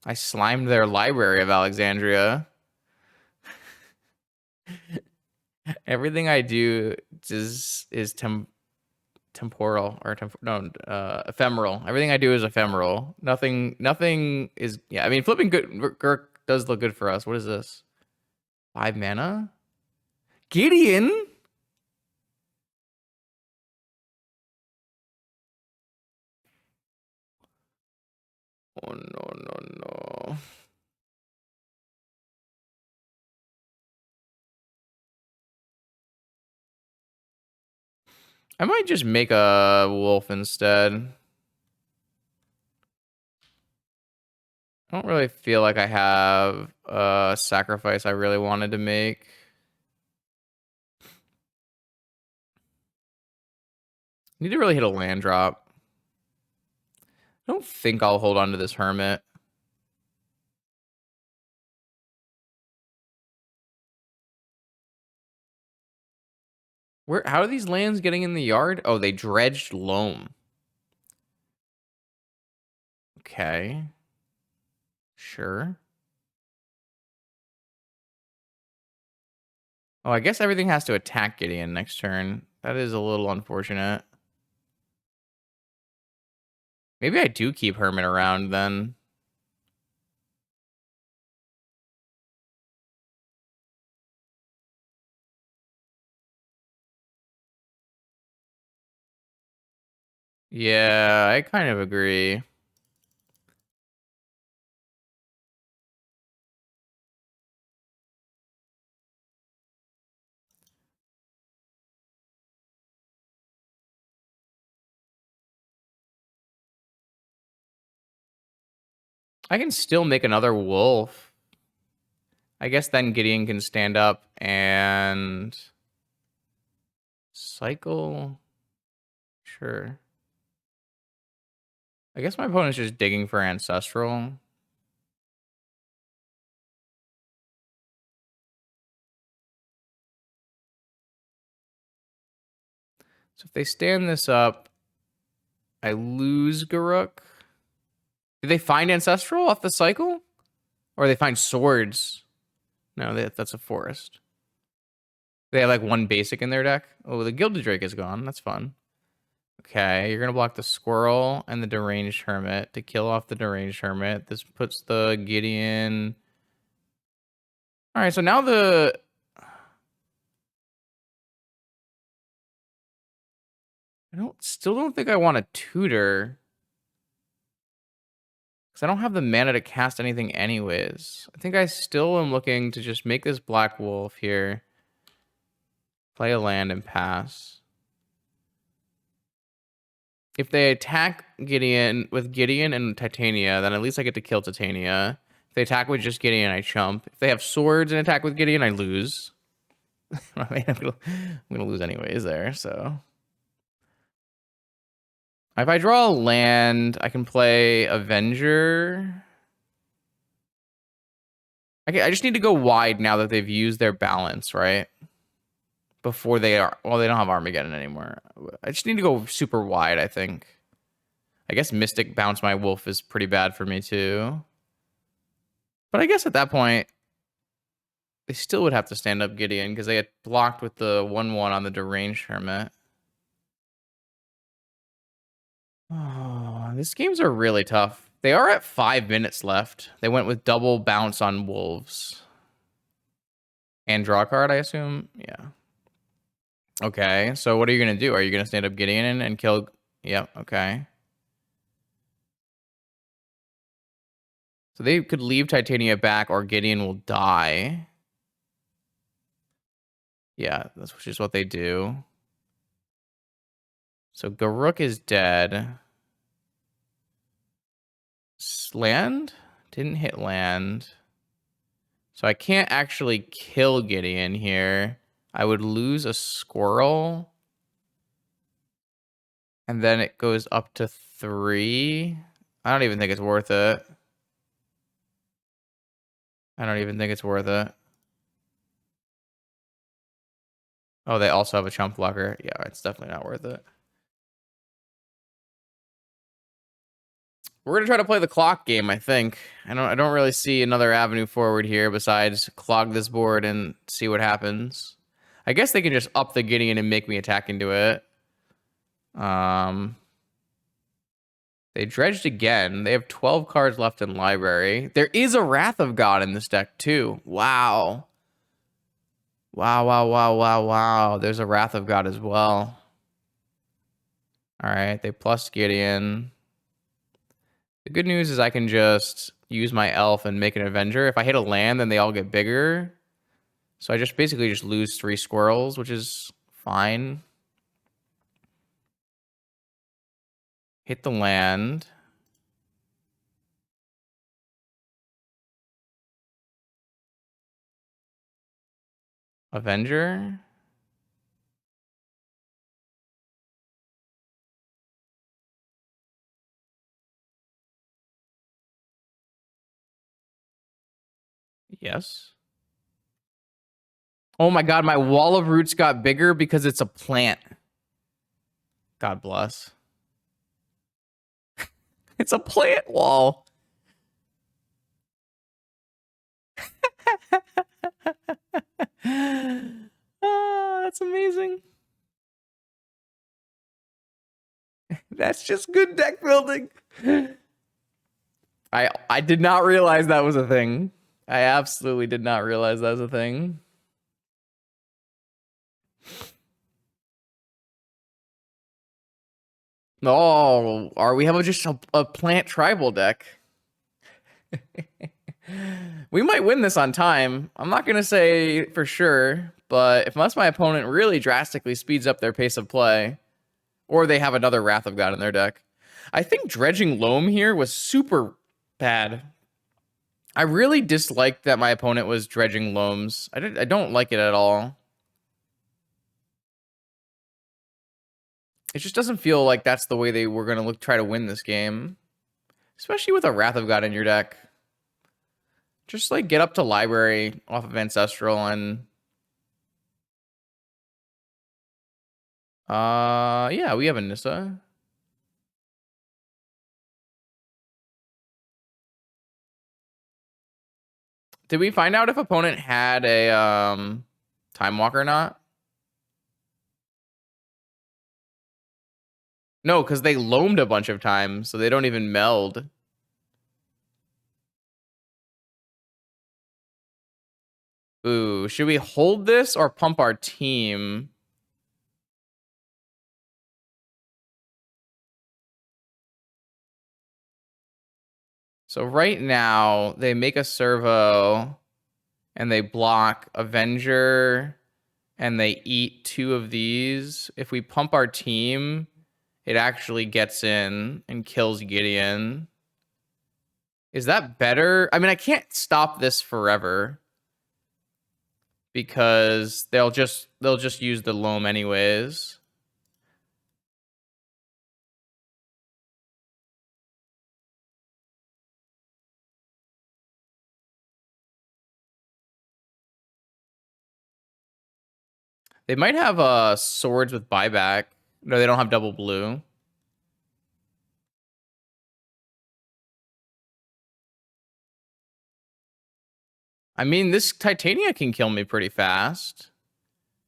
I slimed their library of Alexandria. Everything I do is temporal or ephemeral. Everything I do is ephemeral. Nothing is. Yeah, I mean, flipping good Garuk does look good for us. What is this? 5 mana? Gideon? Oh no no no. I might just make a wolf instead. I don't really feel like I have a sacrifice I really wanted to make. Need to really hit a land drop. I don't think I'll hold on to this hermit. How are these lands getting in the yard? Oh, they dredged loam. Okay. Sure. Oh, I guess everything has to attack Gideon next turn. That is a little unfortunate. Maybe I do keep Hermit around then. Yeah, I kind of agree. I can still make another wolf. I guess then Gideon can stand up and cycle. Sure. I guess my opponent's just digging for Ancestral. So if they stand this up, I lose Garuk. Did they find Ancestral off the cycle? Or they find swords? No, that's a forest. They have like one basic in their deck. Oh, the Gilded Drake is gone. That's fun. Okay, you're gonna block the Squirrel and the Deranged Hermit to kill off the Deranged Hermit. This puts the Gideon. All right, so now still don't think I want to tutor. Because I don't have the mana to cast anything anyways. I think I still am looking to just make this Black Wolf here. Play a land and pass. If they attack Gideon with Gideon and Titania, then at least I get to kill Titania. If they attack with just Gideon, I chump. If they have swords and attack with Gideon, I lose. I mean, I'm gonna lose anyways there, so. If I draw a land, I can play Avenger. I just need to go wide now that they've used their balance, right? Before they are, well, they don't have Armageddon anymore. I just need to go super wide, I think. I guess Mystic Bounce My Wolf is pretty bad for me too. But I guess at that point, they still would have to stand up Gideon because they had blocked with the 1/1 on the Deranged Hermit. Oh, these games are really tough. They are at 5 minutes left. They went with double bounce on Wolves. And draw a card, I assume? Yeah. Okay, so what are you going to do? Are you going to stand up Gideon and kill... Yep, okay. So they could leave Titania back or Gideon will die. Yeah, that's just what they do. So Garruk is dead. Land? Didn't hit land. So I can't actually kill Gideon here. I would lose a Squirrel. And then it goes up to 3. I don't even think it's worth it. I don't even think it's worth it. Oh, they also have a chump blocker. Yeah, it's definitely not worth it. We're gonna try to play the clock game, I think. I don't really see another avenue forward here besides clog this board and see what happens. I guess they can just up the Gideon and make me attack into it. They dredged again. They have 12 cards left in library. There is a Wrath of God in this deck too. Wow. Wow. There's a Wrath of God as well. All right, they plus Gideon. The good news is I can just use my elf and make an Avenger. If I hit a land, then they all get bigger. So I just basically just lose 3 squirrels, which is fine. Hit the land. Avenger. Yes. Oh my god, my wall of roots got bigger because it's a plant. God bless. It's a plant wall. Oh, that's amazing. That's just good deck building. I did not realize that was a thing. I absolutely did not realize that was a thing. Oh, we have just a plant tribal deck. We might win this on time. I'm not going to say for sure, but unless my opponent really drastically speeds up their pace of play, or they have another Wrath of God in their deck. I think Dredging Loam here was super bad. I really disliked that my opponent was Dredging Loams. I don't like it at all. It just doesn't feel like that's the way they were going to try to win this game. Especially with a Wrath of God in your deck. Just like get up to library off of Ancestral and yeah, we have a Nissa. Did we find out if opponent had a Time Walk or not? No, because they loamed a bunch of times, so they don't even meld. Ooh, should we hold this or pump our team? So right now, they make a servo, and they block Avenger, and they eat 2 of these. If we pump our team, it actually gets in and kills Gideon. Is that better? I mean, I can't stop this forever because they'll just use the loam anyways. They might have swords with buyback. No, they don't have double blue. I mean, this Titania can kill me pretty fast.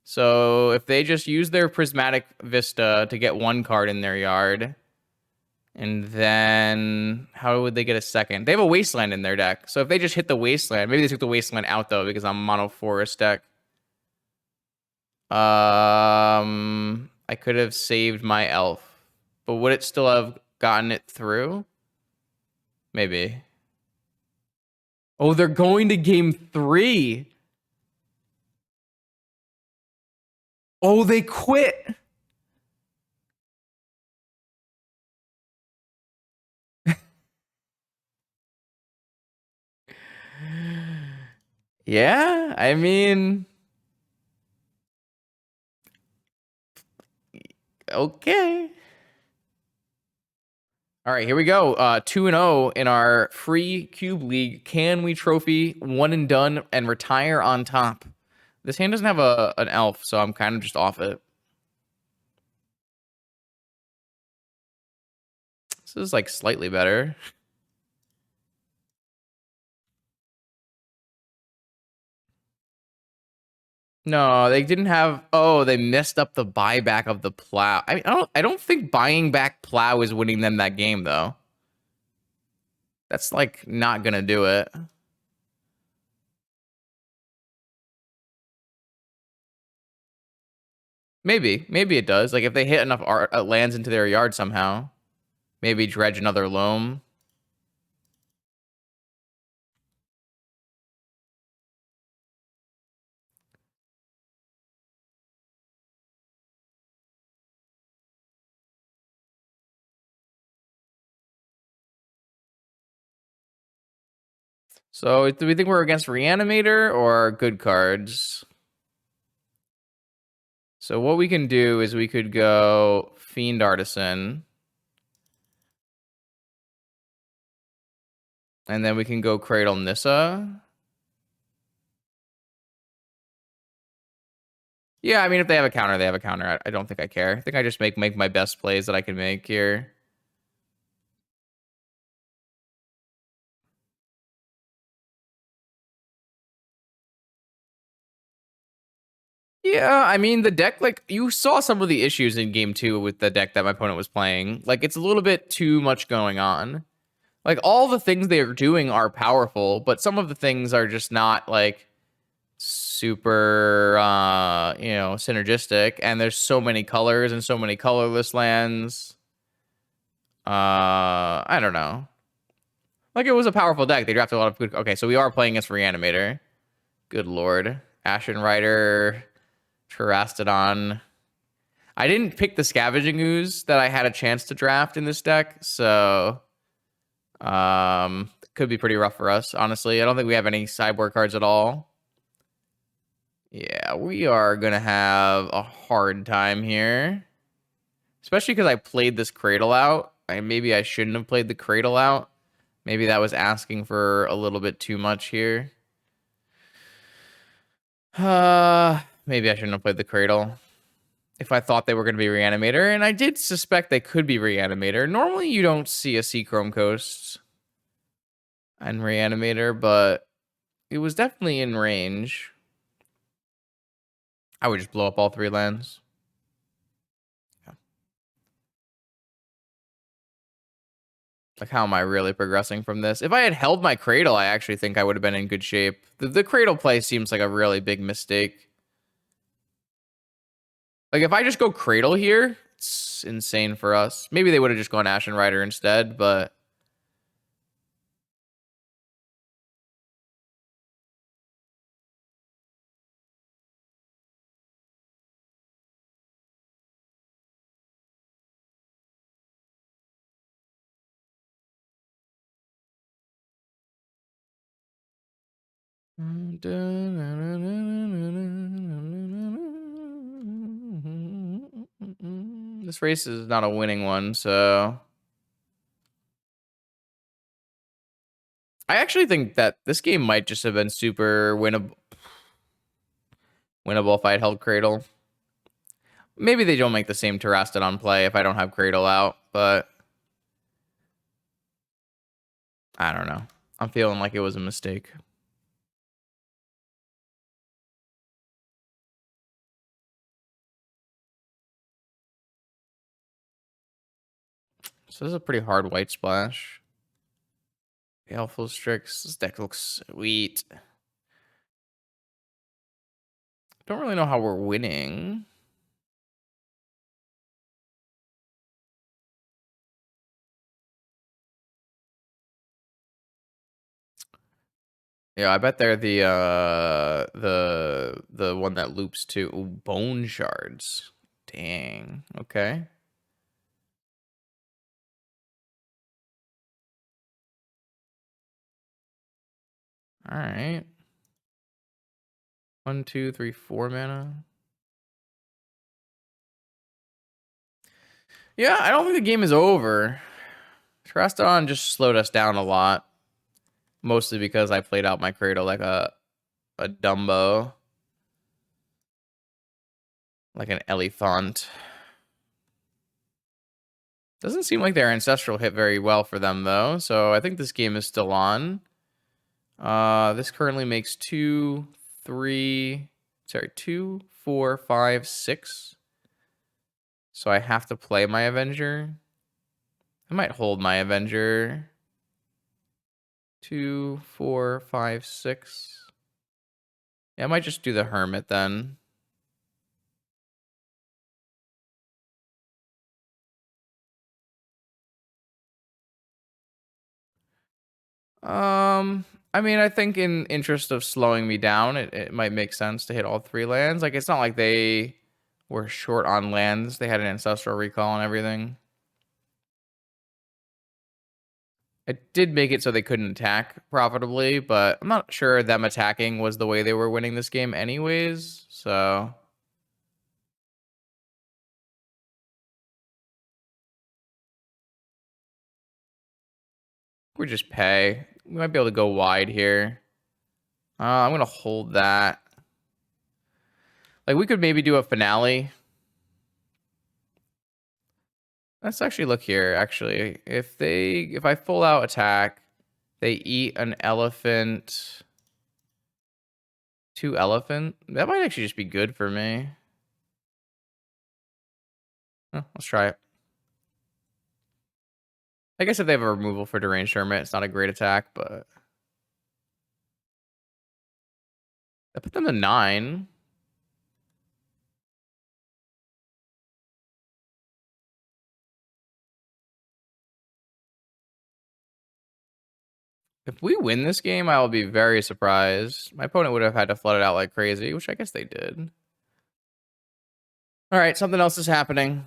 So if they just use their Prismatic Vista to get 1 card in their yard, and then how would they get a second? They have a Wasteland in their deck. So if they just hit the Wasteland, maybe they took the Wasteland out though because I'm mono forest deck. I could have saved my elf, but would it still have gotten it through? Maybe. Oh, they're going to game 3. Oh, they quit. Yeah, I mean, okay. All right, here we go. 2-0 in our free cube league. Can we trophy 1 and done and retire on top? This hand doesn't have an elf, so I'm kind of just off it. This is like slightly better. No, they didn't have. Oh, they messed up the buyback of the plow. I don't think buying back plow is winning them that game though. That's like not gonna do it. Maybe it does. Like if they hit enough lands into their yard somehow, maybe dredge another loam. So do we think we're against Reanimator or good cards? So what we can do is we could go Fiend Artisan. And then we can go Cradle Nissa. Yeah, I mean, if they have a counter, they have a counter. I don't think I care. I think I just make my best plays that I can make here. Yeah, I mean, the deck, like, you saw some of the issues in game 2 with the deck that my opponent was playing. Like, it's a little bit too much going on. Like, all the things they are doing are powerful, but some of the things are just not, like, super, synergistic. And there's so many colors and so many colorless lands. I don't know. Like, it was a powerful deck. They drafted a lot of good. Okay, so we are playing against Reanimator. Good lord. Ashen Rider, Terastodon. I didn't pick the Scavenging Ooze that I had a chance to draft in this deck, so could be pretty rough for us, honestly. I don't think we have any sideboard cards at all. Yeah, we are gonna have a hard time here. Especially because I played this Cradle out. Maybe I shouldn't have played the Cradle out. Maybe that was asking for a little bit too much here. Maybe I shouldn't have played the Cradle. If I thought they were going to be Reanimator, and I did suspect they could be Reanimator. Normally, you don't see a Seachrome Coast and Reanimator, but it was definitely in range. I would just blow up all 3 lands. Yeah. Like, how am I really progressing from this? If I had held my Cradle, I actually think I would have been in good shape. The Cradle play seems like a really big mistake. Like, if I just go Cradle here, it's insane for us. Maybe they would have just gone Ashen Rider instead, but... This race is not a winning one, so... I actually think that this game might just have been super winnable if I had held Cradle. Maybe they don't make the same Terastodon play if I don't have Cradle out, but... I don't know. I'm feeling like it was a mistake. So this is a pretty hard white splash. Baleful Strix. This deck looks sweet. Don't really know how we're winning. Yeah, I bet they're the one that loops too. Ooh, bone shards. Dang. Okay. All right. 1, 2, 3, 4 mana. Yeah, I don't think the game is over. Terastodon just slowed us down a lot. Mostly because I played out my Cradle like a Dumbo. Like an elephant. Doesn't seem like their Ancestral hit very well for them, though. So I think this game is still on. This currently makes 2, 4, 5, 6. So I have to play my Avenger. I might hold my Avenger. 2, 4, 5, 6. Yeah, I might just do the Hermit then. I mean, I think in interest of slowing me down, it might make sense to hit all 3 lands. Like, it's not like they were short on lands. They had an Ancestral Recall and everything. It did make it so they couldn't attack profitably, but I'm not sure them attacking was the way they were winning this game anyways, so... We just pay. We might be able to go wide here. I'm going to hold that. Like, we could maybe do a finale. Let's actually look here, actually. If I full out attack, they eat an elephant... 2 elephant? That might actually just be good for me. Let's try it. I guess if they have a removal for Deranged Hermit, it's not a great attack, but... I put them to 9. If we win this game, I will be very surprised. My opponent would have had to flood it out like crazy, which I guess they did. All right, something else is happening.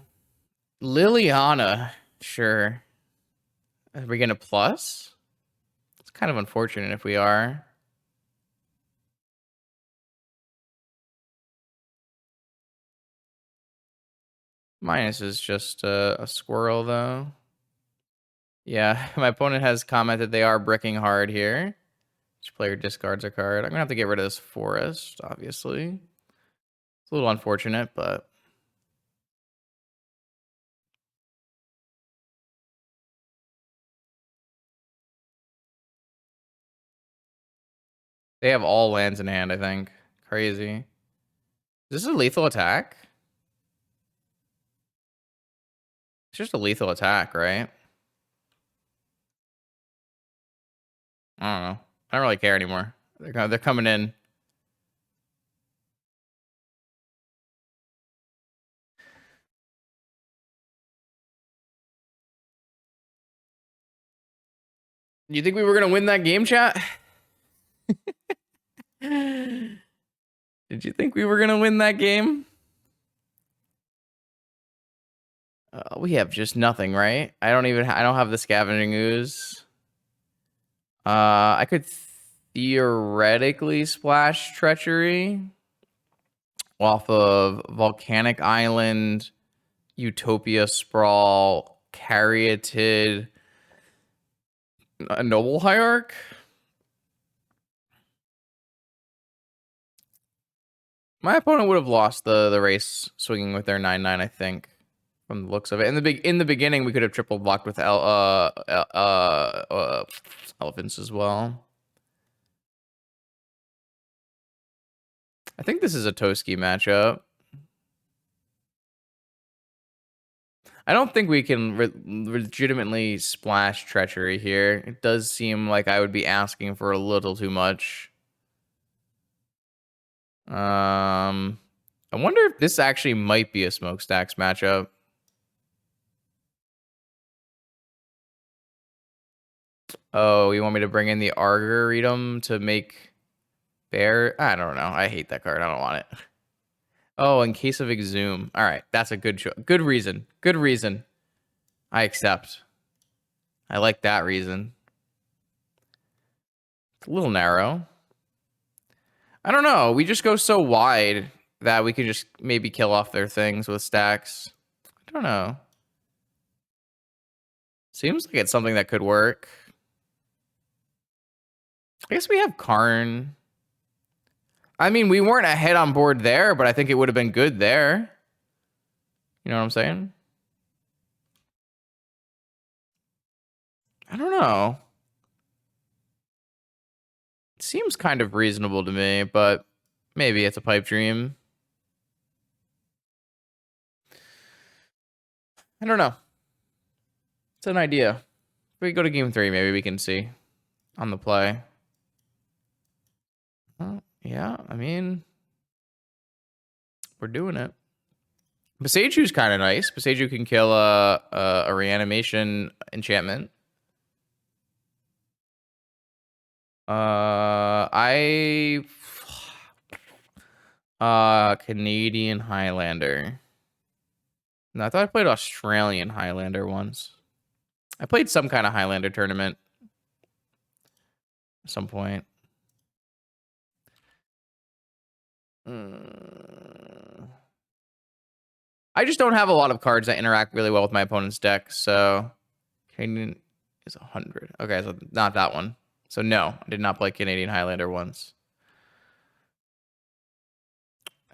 Liliana. Sure. Are we getting a plus? It's kind of unfortunate if we are. Minus is just a squirrel, though. Yeah, my opponent has commented they are bricking hard here. Each player discards a card. I'm going to have to get rid of this forest, obviously. It's a little unfortunate, but... They have all lands in hand, I think. Crazy. Is this a lethal attack? It's just a lethal attack, right? I don't know. I don't really care anymore. They're coming in. You think we were gonna win that game, chat? Did you think we were gonna win that game? We have just nothing, right? I don't have the Scavenging Ooze. I could theoretically splash Treachery off of Volcanic Island, Utopia Sprawl, Caryatid, a Noble Hierarch. My opponent would have lost the race swinging with their 9/9, I think, from the looks of it. In the beginning, we could have triple blocked with elephants as well. I think this is a Toski matchup. I don't think we can legitimately splash Treachery here. It does seem like I would be asking for a little too much. I wonder if this actually might be a Smokestacks matchup. Oh, you want me to bring in the Arboretum to make Bear? I don't know. I hate that card. I don't want it. Oh, in case of Exhume. All right, that's a good reason. Good reason. I accept. I like that reason. It's a little narrow. I don't know. We just go so wide that we could just maybe kill off their things with stacks. I don't know. Seems like it's something that could work. I guess we have Karn. I mean, we weren't ahead on board there, but I think it would have been good there. You know what I'm saying? I don't know. It seems kind of reasonable to me, but maybe it's a pipe dream. I don't know. It's an idea. If we go to game 3, maybe we can see on the play. Yeah, I mean, we're doing it. Boseju's kind of nice. Boseju can kill a reanimation enchantment. Canadian Highlander. No, I thought I played Australian Highlander once. I played some kind of Highlander tournament at some point. I just don't have a lot of cards that interact really well with my opponent's deck, so Canadian is 100. Okay, so not that one. So no, I did not play Canadian Highlander once.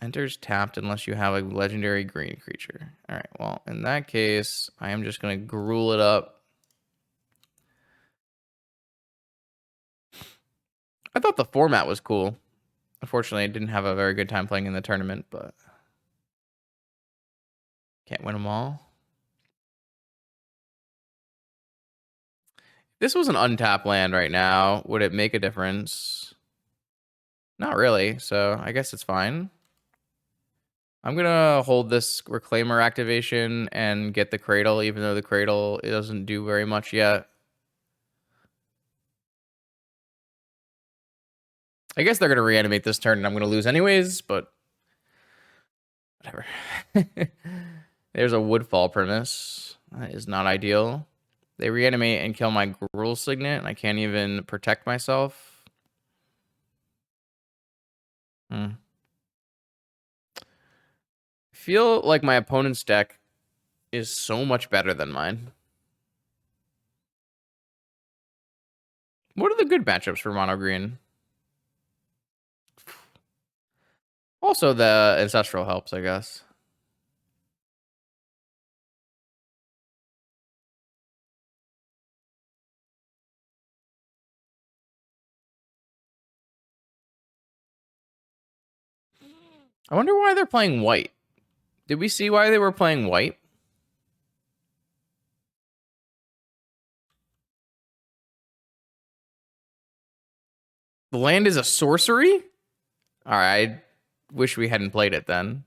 Enters tapped unless you have a legendary green creature. All right, well, in that case, I am just going to gruel it up. I thought the format was cool. Unfortunately, I didn't have a very good time playing in the tournament, but can't win them all. This was an untapped land right now. Would it make a difference? Not really, so I guess it's fine. I'm going to hold this Reclaimer activation and get the Cradle, even though the Cradle doesn't do very much yet. I guess they're going to reanimate this turn and I'm going to lose anyways, but whatever. There's a Woodfall Premise. That is not ideal. They reanimate and kill my Gruul Signet, and I can't even protect myself. I feel like my opponent's deck is so much better than mine. What are the good matchups for mono green? Also, the Ancestral helps, I guess. I wonder why they're playing white. Did we see why they were playing white? The land is a sorcery? All right. I wish we hadn't played it then.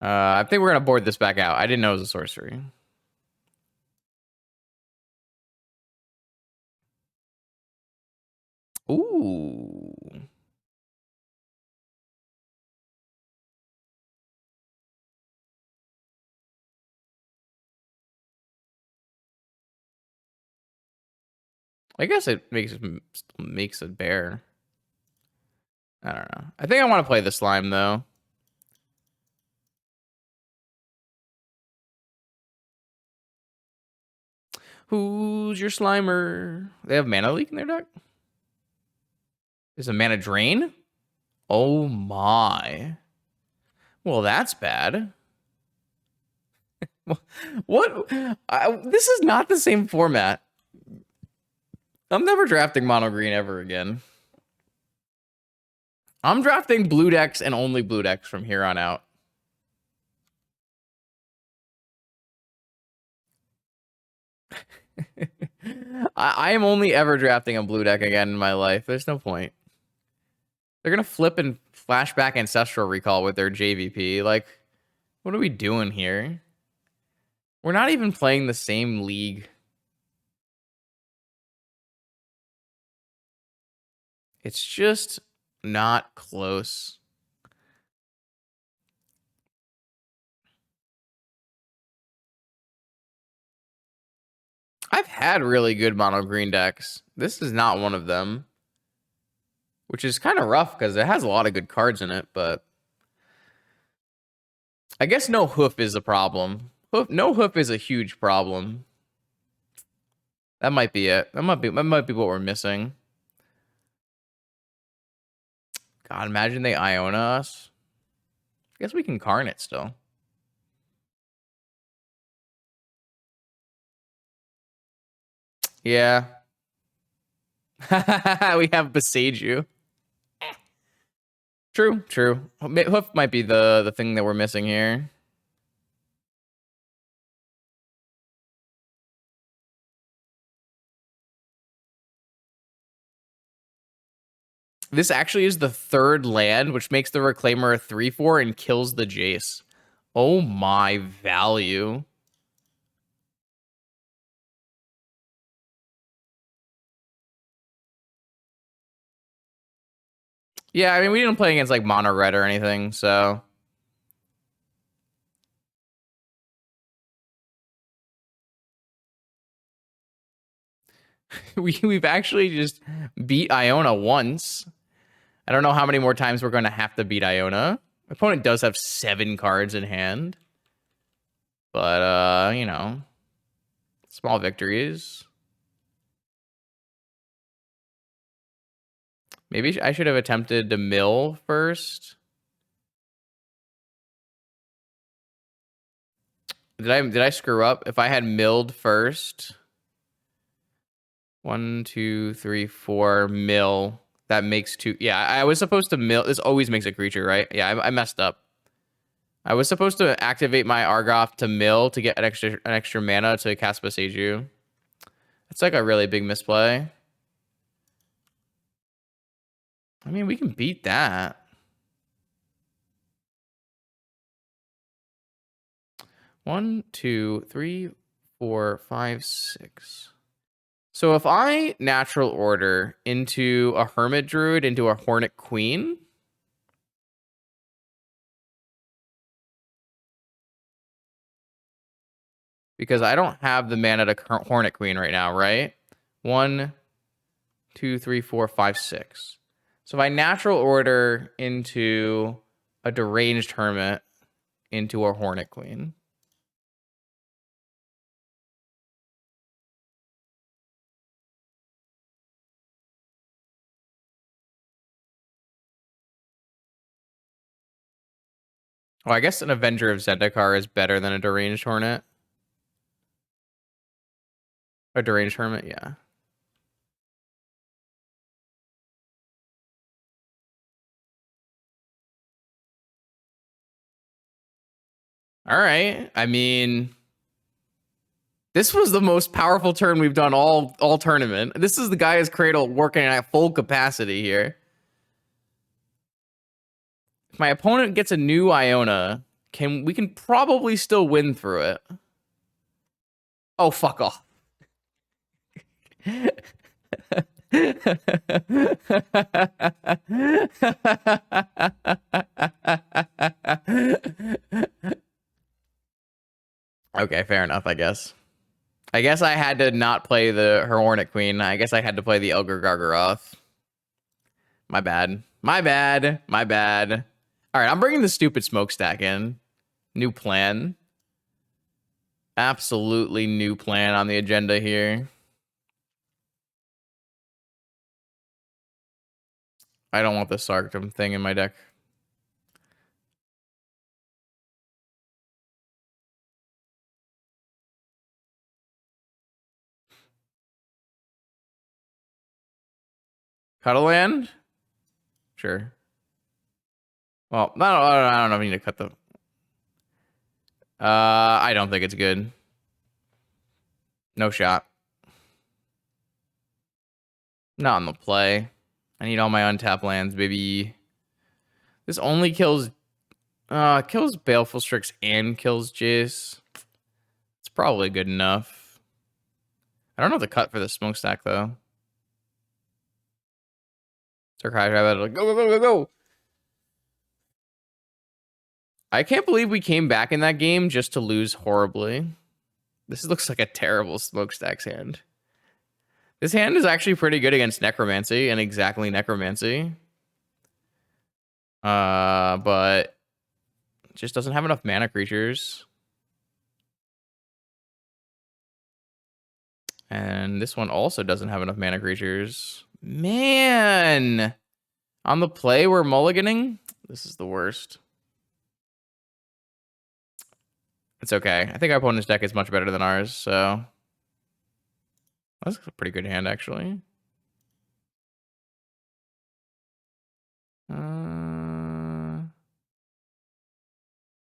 I think we're going to board this back out. I didn't know it was a sorcery. Ooh. I guess it makes a bear. I don't know. I think I want to play the slime though. Who's your Slimer? They have mana leak in their deck? Is a mana drain? Oh my. Well, that's bad. What? This is not the same format. I'm never drafting mono green ever again. I'm drafting blue decks and only blue decks from here on out. I am only ever drafting a blue deck again in my life. There's no point. They're gonna flip and flashback Ancestral Recall with their JVP. Like, what are we doing here? We're not even playing the same league. It's just not close. I've had really good mono green decks. This is not one of them. Which is kind of rough because it has a lot of good cards in it, but I guess no hoof is a problem. No hoof is a huge problem. That might be it. That might be what we're missing. God, imagine they Iona us. I guess we can Carnot still. Yeah. We have Beseiju. True, true. Hoof might be the thing that we're missing here. This actually is the third land, which makes the Reclaimer a 3/4 and kills the Jace. Oh my value. Yeah, I mean, we didn't play against like mono red or anything, so. We've actually just beat Iona once. I don't know how many more times we're going to have to beat Iona. My opponent does have 7 cards in hand. But, you know, small victories. Maybe I should have attempted to mill first. Did I screw up? If I had milled first. 1, 2, 3, 4 mill. That makes 2. Yeah, I was supposed to mill. This always makes a creature, right? Yeah, I messed up. I was supposed to activate my Argoth to mill to get an extra mana to cast Beseiju. It's like a really big misplay. I mean, we can beat that. One, two, three, 4, 5, 6. So if I natural order into a Hermit Druid into a Hornet Queen, because I don't have the mana to Hornet Queen right now, right? 1, 2, 3, 4, 5, 6. So if I natural order into a deranged Hermit into a Hornet Queen. Well, I guess an Avenger of Zendikar is better than a deranged Hornet. A deranged Hermit, yeah. All right. I mean, this was the most powerful turn we've done all tournament. This is the Gaia's Cradle working at full capacity here. If my opponent gets a new Iona, we can probably still win through it. Oh, fuck off. Okay, fair enough, I guess. I guess I had to not play her Hornet Queen. I guess I had to play the Elgar Gargaroth. My bad. My bad. My bad. All right, I'm bringing the stupid smokestack in. New plan. Absolutely new plan on the agenda here. I don't want the Sarktum thing in my deck. Cuddle land? Sure. Well, I don't know if I need to cut the... I don't think it's good. No shot. Not on the play. I need all my untapped lands, baby. This only kills Baleful Strix and kills Jace. It's probably good enough. I don't know the cut for the smokestack though. Sarkai Rabbit, go, go, go, go, go. I can't believe we came back in that game just to lose horribly. This looks like a terrible smokestacks hand. This hand is actually pretty good against Necromancy and exactly Necromancy. But it just doesn't have enough mana creatures. And this one also doesn't have enough mana creatures. Man! On the play, we're mulliganing? This is the worst. It's okay. I think our opponent's deck is much better than ours, so... That's a pretty good hand, actually. I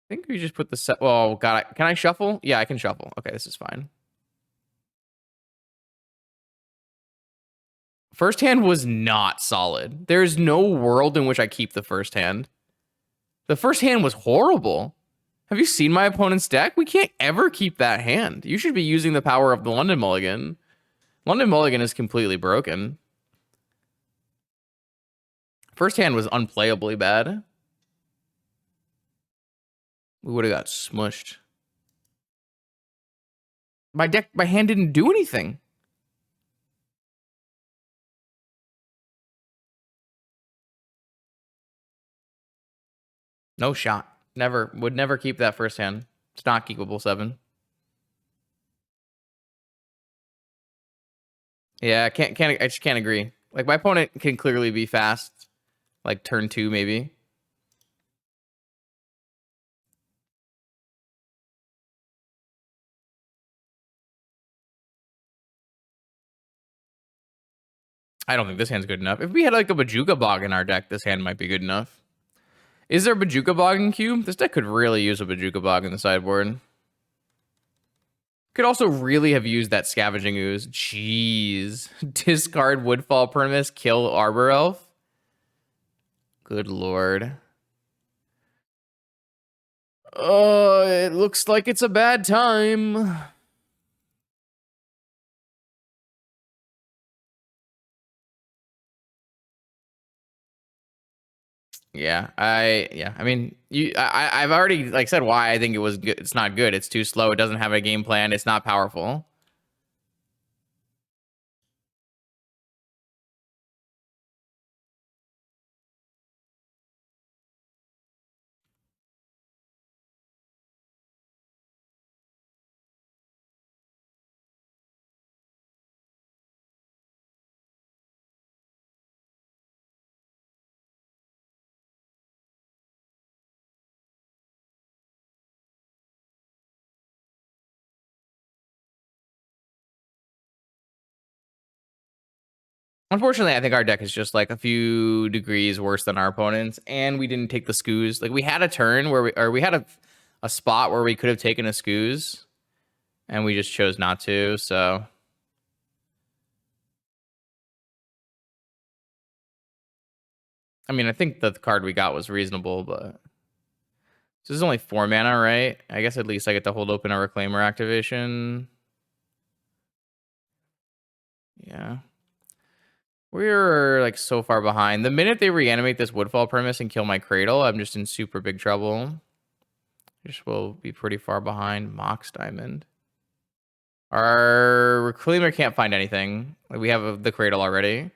think we just put the set... Well, God, can I shuffle? Yeah, I can shuffle. Okay, this is fine. First hand was not solid. There is no world in which I keep the first hand. The first hand was horrible. Have you seen my opponent's deck? We can't ever keep that hand. You should be using the power of the London Mulligan. London Mulligan is completely broken. First hand was unplayably bad. We would have got smushed. My hand didn't do anything. No shot. Would never keep that first hand. It's not keepable 7. Yeah, I just can't agree. Like, my opponent can clearly be fast. Like, turn 2, maybe. I don't think this hand's good enough. If we had, like, a Bojuka Bog in our deck, this hand might be good enough. Is there a Bojuka Bog in queue? This deck could really use a Bojuka Bog in the sideboard. Could also really have used that Scavenging Ooze. Jeez. Discard Woodfall Pernimus, kill Arbor Elf. Good lord. It looks like it's a bad time. Yeah, I mean, I've already like said why I think it was good. It's not good. It's too slow. It doesn't have a game plan. It's not powerful. Unfortunately, I think our deck is just like a few degrees worse than our opponents, and we didn't take the scoos. Like we had a turn where we had a spot where we could have taken a Scooz, and we just chose not to, so... I mean, I think the card we got was reasonable, but... This is only 4 mana, right? I guess at least I get to hold open a Reclaimer activation. Yeah. We're, like, so far behind. The minute they reanimate this Woodfall Premise and kill my Cradle, I'm just in super big trouble. Just will be pretty far behind. Mox Diamond. Our Reclaimer can't find anything. Like, we have the Cradle already.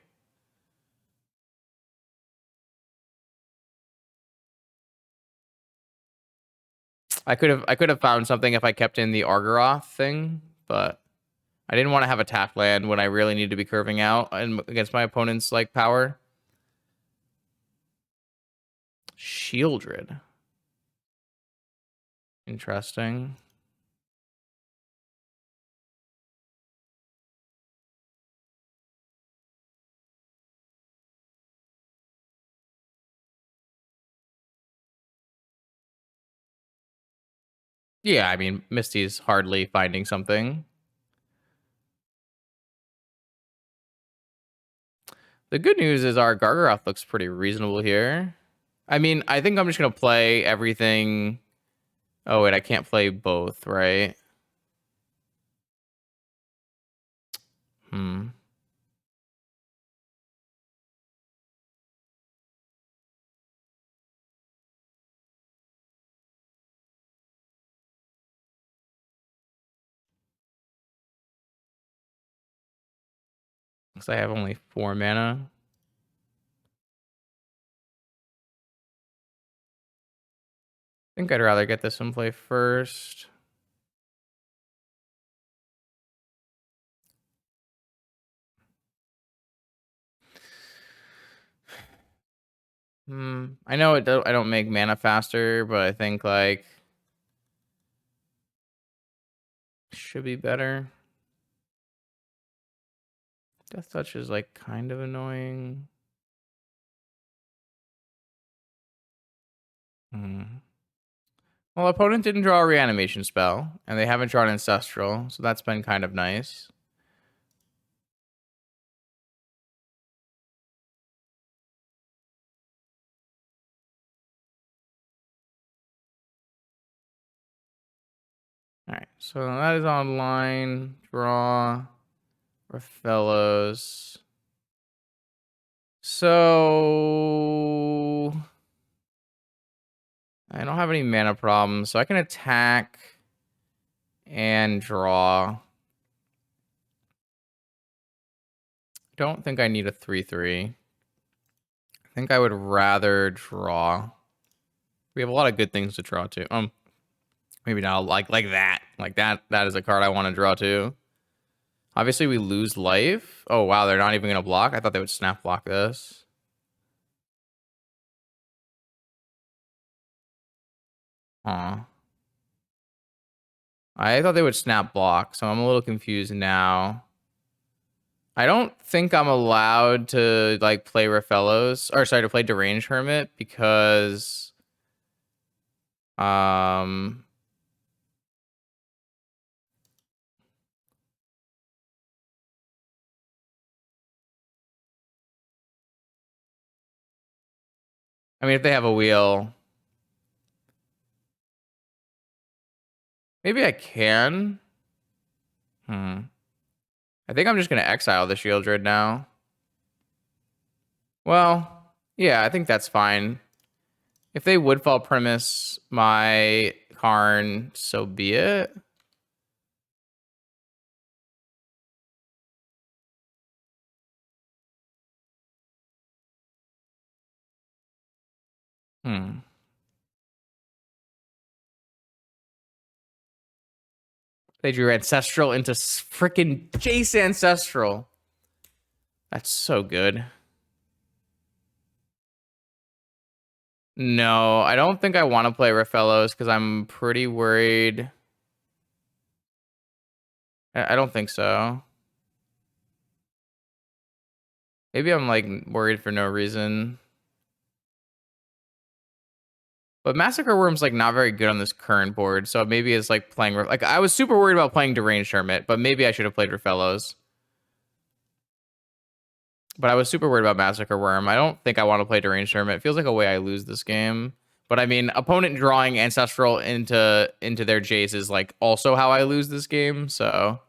I could have found something if I kept in the Argoroth thing, but I didn't want to have a tap land when I really need to be curving out against my opponent's like power. Shieldred. Interesting. Yeah, I mean, Misty's hardly finding something. The good news is our Gargaroth looks pretty reasonable here. I mean, I think I'm just going to play everything. Oh, wait, I can't play both, right? Hmm. Because I have only 4 mana. I think I'd rather get this in play first. I know I don't make mana faster, but I think like should be better. Death Touch is like kind of annoying. Well, opponent didn't draw a reanimation spell, and they haven't drawn Ancestral, so that's been kind of nice. Alright, so that is online. Draw. Fellows. So I don't have any mana problems, so I can attack and draw. Don't think I need a 3/3. I think I would rather draw. We have a lot of good things to draw to. Maybe not like that. Like that is a card I want to draw to. Obviously we lose life. Oh wow, they're not even gonna block. I thought they would snap block this. Aw. I thought they would snap block, so I'm a little confused now. I don't think I'm allowed to like play Rafellos, or sorry, to play Deranged Hermit because I mean if they have a wheel, maybe I can. I think I'm just gonna exile the Shieldred now. Well, yeah, I think that's fine. If they Woodfall Premise my Karn, so be it. They drew Ancestral into freaking Jace Ancestral. That's so good. No, I don't think I want to play Rafellos because I'm pretty worried. I don't think so. Maybe I'm like worried for no reason. But Massacre Worm's like not very good on this current board, so maybe it's like playing like I was super worried about playing Deranged Hermit, but maybe I should have played Fellows. But I was super worried about Massacre Worm. I don't think I want to play Deranged Hermit. It feels like a way I lose this game. But I mean, opponent drawing Ancestral into their Jace is like also how I lose this game, so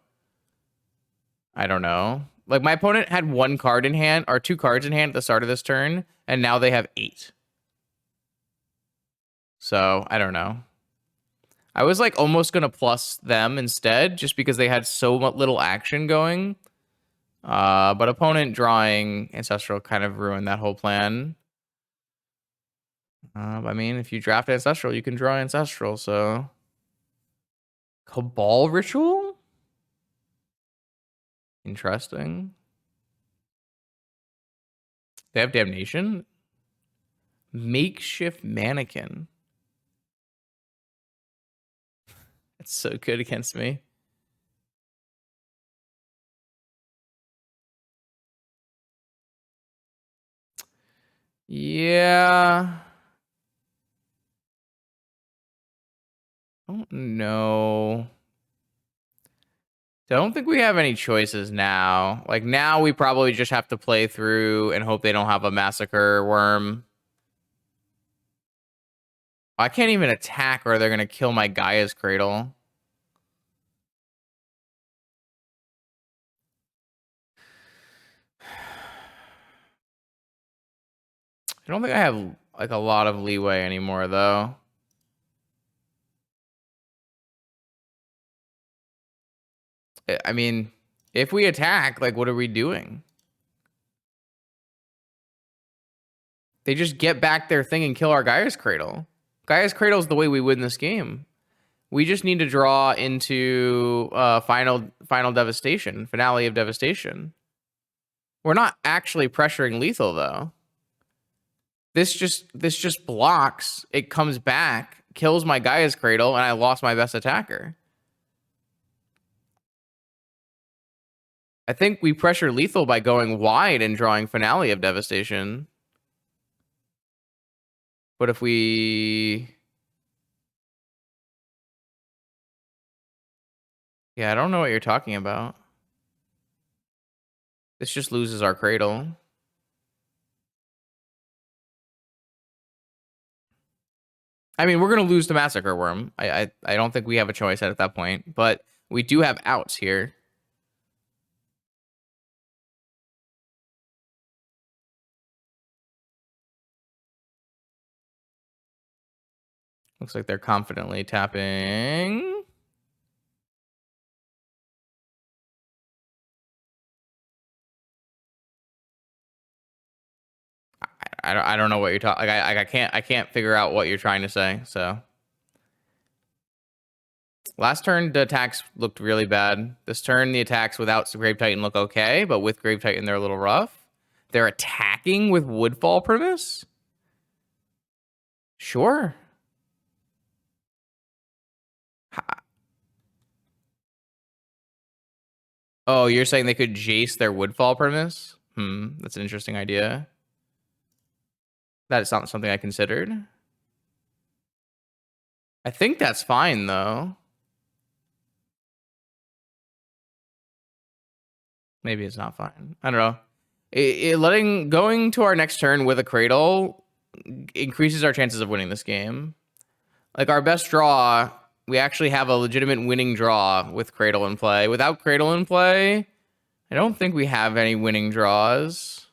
I don't know. Like my opponent had 1 card in hand or 2 cards in hand at the start of this turn, and now they have 8. So I don't know. I was like almost gonna plus them instead, just because they had so little action going. But opponent drawing Ancestral kind of ruined that whole plan. I mean, if you draft Ancestral, you can draw Ancestral, so Cabal Ritual? Interesting. They have Damnation? Makeshift Mannequin. It's so good against me. Yeah. I don't know. I don't think we have any choices now. Like now we probably just have to play through and hope they don't have a Massacre Worm. I can't even attack or they're going to kill my Gaia's Cradle. I don't think I have like a lot of leeway anymore though. I mean, if we attack, like what are we doing? They just get back their thing and kill our Gaia's Cradle. Gaia's Cradle is the way we win this game. We just need to draw into final devastation, finale of devastation. We're not actually pressuring lethal though. This just blocks. It comes back, kills my Gaia's Cradle, and I lost my best attacker. I think we pressure lethal by going wide and drawing finale of devastation. But if we... Yeah, I don't know what you're talking about. This just loses our Cradle. I mean, we're going to lose to Massacre Worm. I don't think we have a choice at that point. But we do have outs here. Looks like they're confidently tapping. I don't know what you're talking. Like I can't figure out what you're trying to say. So last turn the attacks looked really bad. This turn the attacks without Grave Titan look okay, but with Grave Titan they're a little rough. They're attacking with Woodfall Premise. Sure. Oh, you're saying they could Jace their Woodfall Premise? That's an interesting idea. That is not something I considered. I think that's fine, though. Maybe it's not fine. I don't know. Going to our next turn with a Cradle increases our chances of winning this game. Like, our best draw, we actually have a legitimate winning draw with Cradle in play. Without Cradle in play, I don't think we have any winning draws.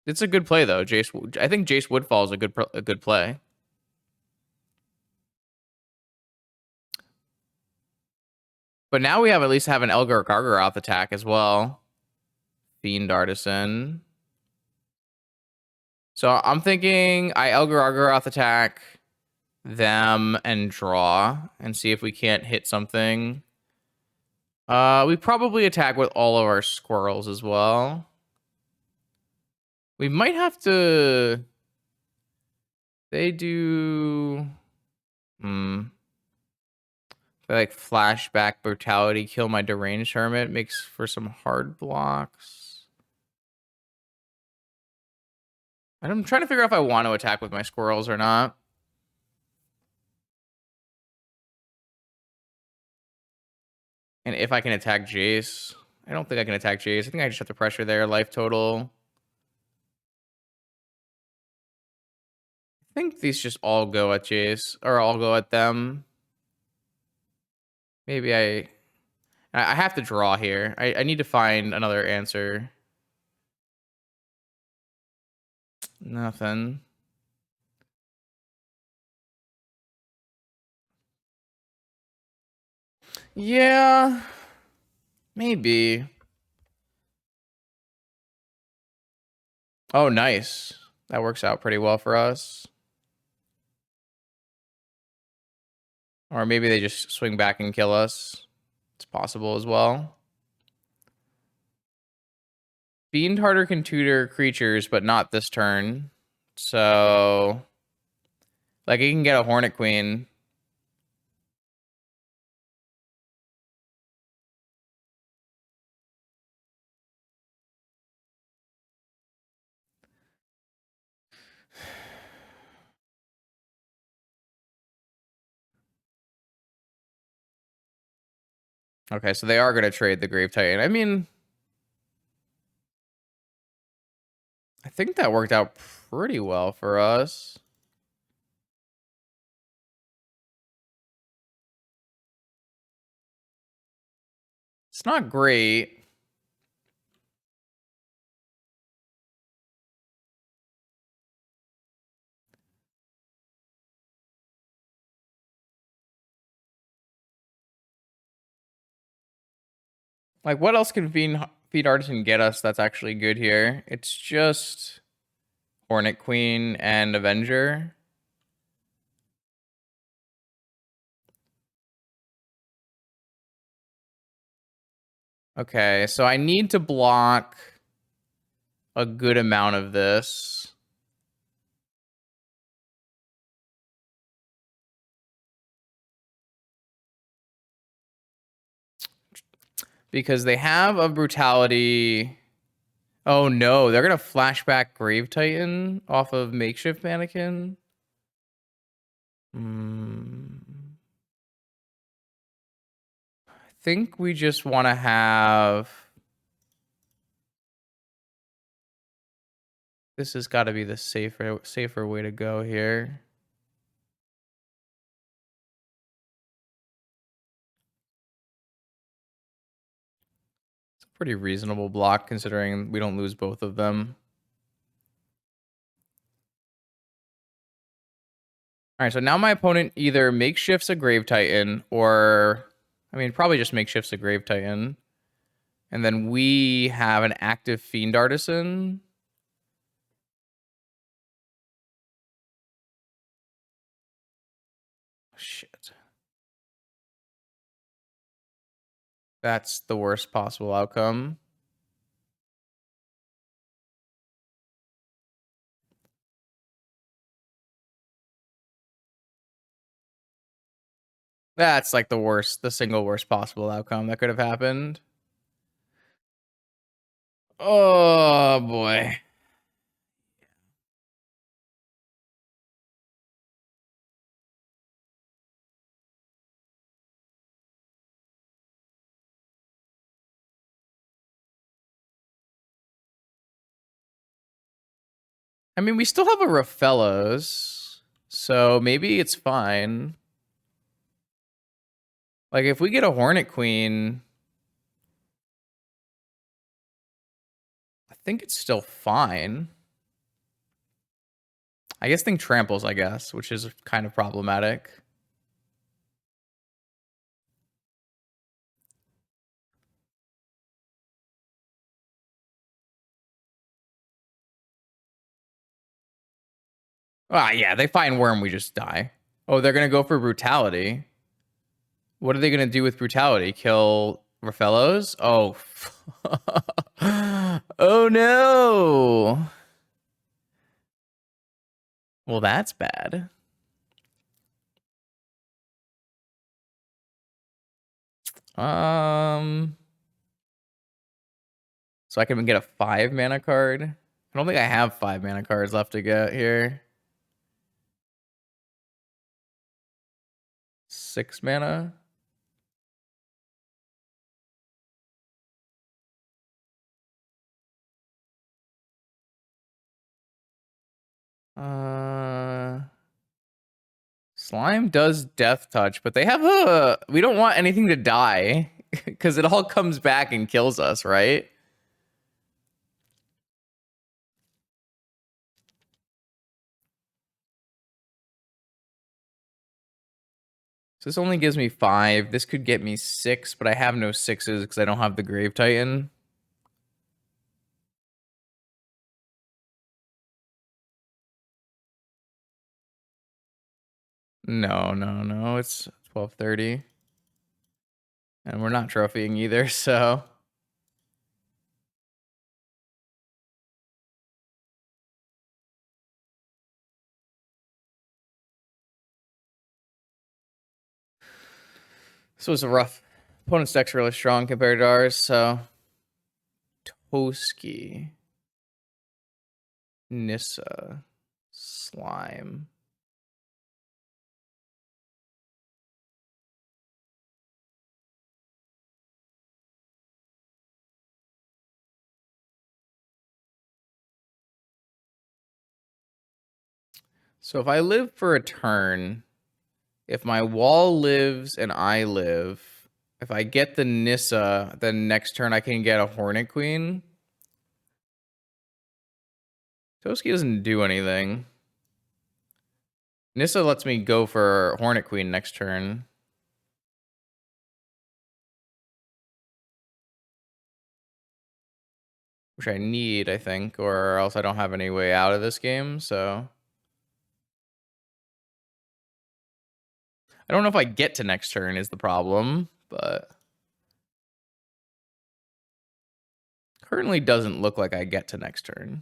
It's a good play, though. Jace, I think Jace Woodfall is a good play. But now we at least have an Elgar Gargaroth attack as well. Fiend Artisan. So I'm thinking I Elgar Gargaroth attack them and draw and see if we can't hit something. We probably attack with all of our squirrels as well. We might have to... They do... Like Flashback Brutality, kill my Deranged Hermit, makes for some hard blocks. I'm trying to figure out if I want to attack with my squirrels or not. And if I can attack Jace. I don't think I can attack Jace. I think I just have to pressure their life total. I think these just all go at Jace. Or all go at them. Maybe I have to draw here. I need to find another answer. Nothing. Yeah. Maybe. Oh, nice. That works out pretty well for us. Or maybe they just swing back and kill us. It's possible as well. Fiendharder can tutor creatures, but not this turn. So, like, he can get a Hornet Queen. Okay, so they are going to trade the Grave Titan. I mean, I think that worked out pretty well for us. It's not great. Like, what else can Fiend Artisan get us that's actually good here? It's just Hornet Queen and Avenger. Okay, so I need to block a good amount of this. Because they have a Brutality. Oh no, they're gonna flashback Grave Titan off of Makeshift Mannequin. I think we just want to have... This has got to be the safer way to go here. It's a pretty reasonable block considering we don't lose both of them. All right, so now my opponent either makeshifts a Grave Titan or... I mean, probably just makeshifts a Grave Titan. And then we have an active Fiend Artisan. Shit. That's the worst possible outcome. That's like the single worst possible outcome that could have happened. Oh boy. I mean, we still have a Raffellos, so maybe it's fine. Like, if we get a Hornet Queen, I think it's still fine. I guess thing tramples, I guess, which is kind of problematic. Ah, yeah, they find Worm, we just die. Oh, they're gonna go for Brutality. What are they gonna do with Brutality? Kill Raffellos? Oh. Oh no. Well, that's bad. So I can get a 5 mana card I don't think I have 5 mana cards left to get here. 6 mana. Slime does death touch, but they have a... We don't want anything to die because it all comes back and kills us, right? So this only gives me 5. This could get me 6, but I have no 6s because I don't have the Grave Titan. No. It's 12:30. And we're not trophying either, so... This was a rough. Opponent's deck's really strong compared to ours, so... Toski. Nissa. Slime. So if I live for a turn, if my wall lives and I live, if I get the Nissa, then next turn I can get a Hornet Queen. Toski doesn't do anything. Nissa lets me go for Hornet Queen next turn. Which I need, I think, or else I don't have any way out of this game, so... I don't know if I get to next turn is the problem, but... Currently doesn't look like I get to next turn.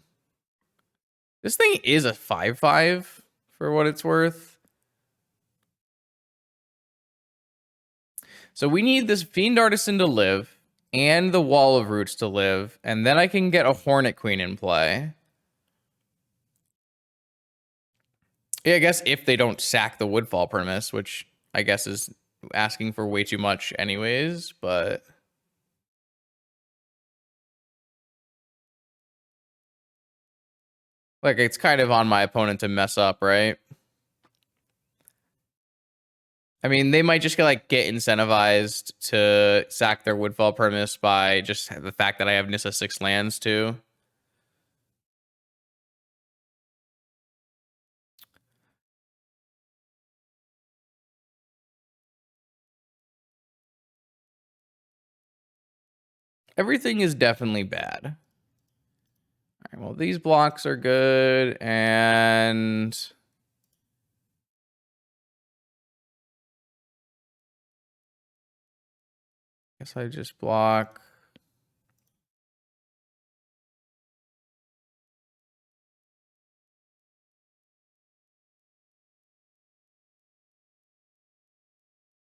This thing is a 5/5 for what it's worth. So we need this Fiend Artisan to live and the Wall of Roots to live, and then I can get a Hornet Queen in play. Yeah, I guess if they don't sack the Woodfall Premise, which I guess is asking for way too much anyways, but... Like, it's kind of on my opponent to mess up, right? I mean, they might just like get incentivized to sack their Woodfall Premise by just the fact that I have Nissa 6 lands too. Everything is definitely bad. All right, well, these blocks are good, and... Guess I just block...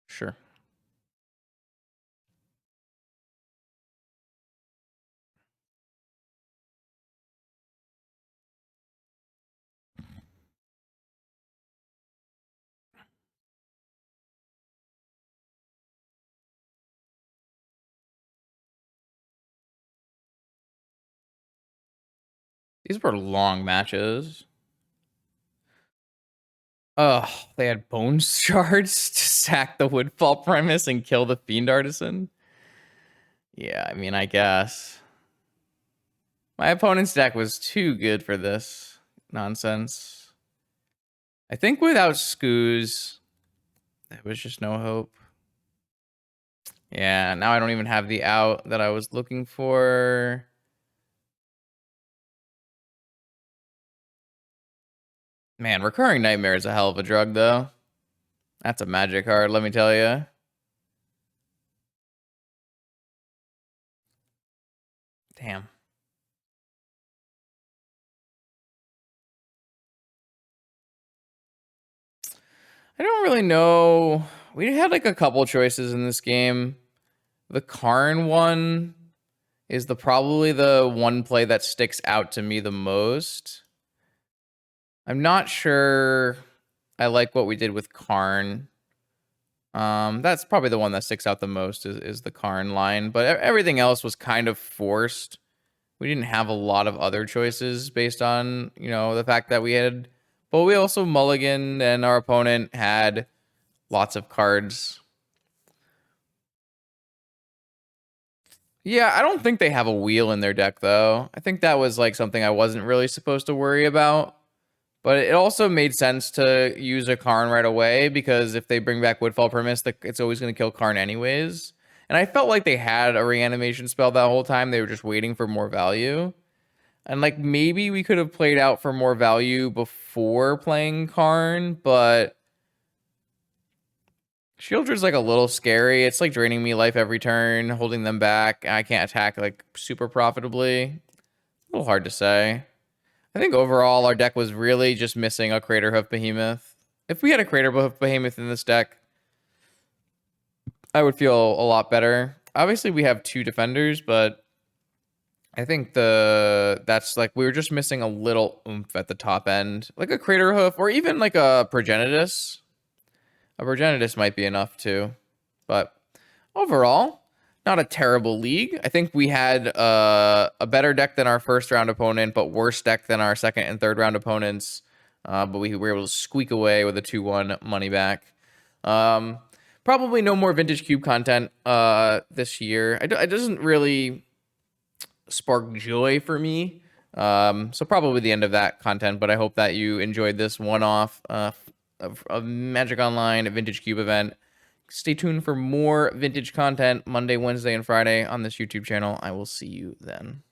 Sure. These were long matches. Oh, they had Bone Shards to sack the Woodfall Premise and kill the Fiend Artisan? Yeah, I mean, I guess. My opponent's deck was too good for this nonsense. I think without Scooz, there was just no hope. Yeah, now I don't even have the out that I was looking for. Man, Recurring Nightmare is a hell of a drug, though. That's a magic card, let me tell you. Damn. I don't really know. We had like a couple choices in this game. The Karn one is probably the one play that sticks out to me the most. I'm not sure I like what we did with Karn. That's probably the one that sticks out the most is the Karn line, but everything else was kind of forced. We didn't have a lot of other choices based on, the fact that but we also mulliganed and our opponent had lots of cards. Yeah, I don't think they have a wheel in their deck, though. I think that was like something I wasn't really supposed to worry about. But it also made sense to use a Karn right away, because if they bring back Woodfall Premise, it's always going to kill Karn anyways. And I felt like they had a reanimation spell that whole time. They were just waiting for more value. And like maybe we could have played out for more value before playing Karn, but Shieldred's like a little scary. It's like draining me life every turn, holding them back. I can't attack like super profitably. A little hard to say. I think overall our deck was really just missing a Craterhoof Behemoth. If we had a Craterhoof Behemoth in this deck, I would feel a lot better. Obviously we have 2 defenders, but I think that's like we were just missing a little oomph at the top end. Like a Craterhoof or even like a Progenitus. A Progenitus might be enough too. But overall, not a terrible league. I think we had a better deck than our first round opponent, but worse deck than our second and third round opponents. But we were able to squeak away with a 2-1 money back. Probably no more Vintage Cube content this year. It doesn't really spark joy for me. So probably the end of that content, but I hope that you enjoyed this one-off of Magic Online, a Vintage Cube event. Stay tuned for more vintage content Monday, Wednesday, and Friday on this YouTube channel. I will see you then.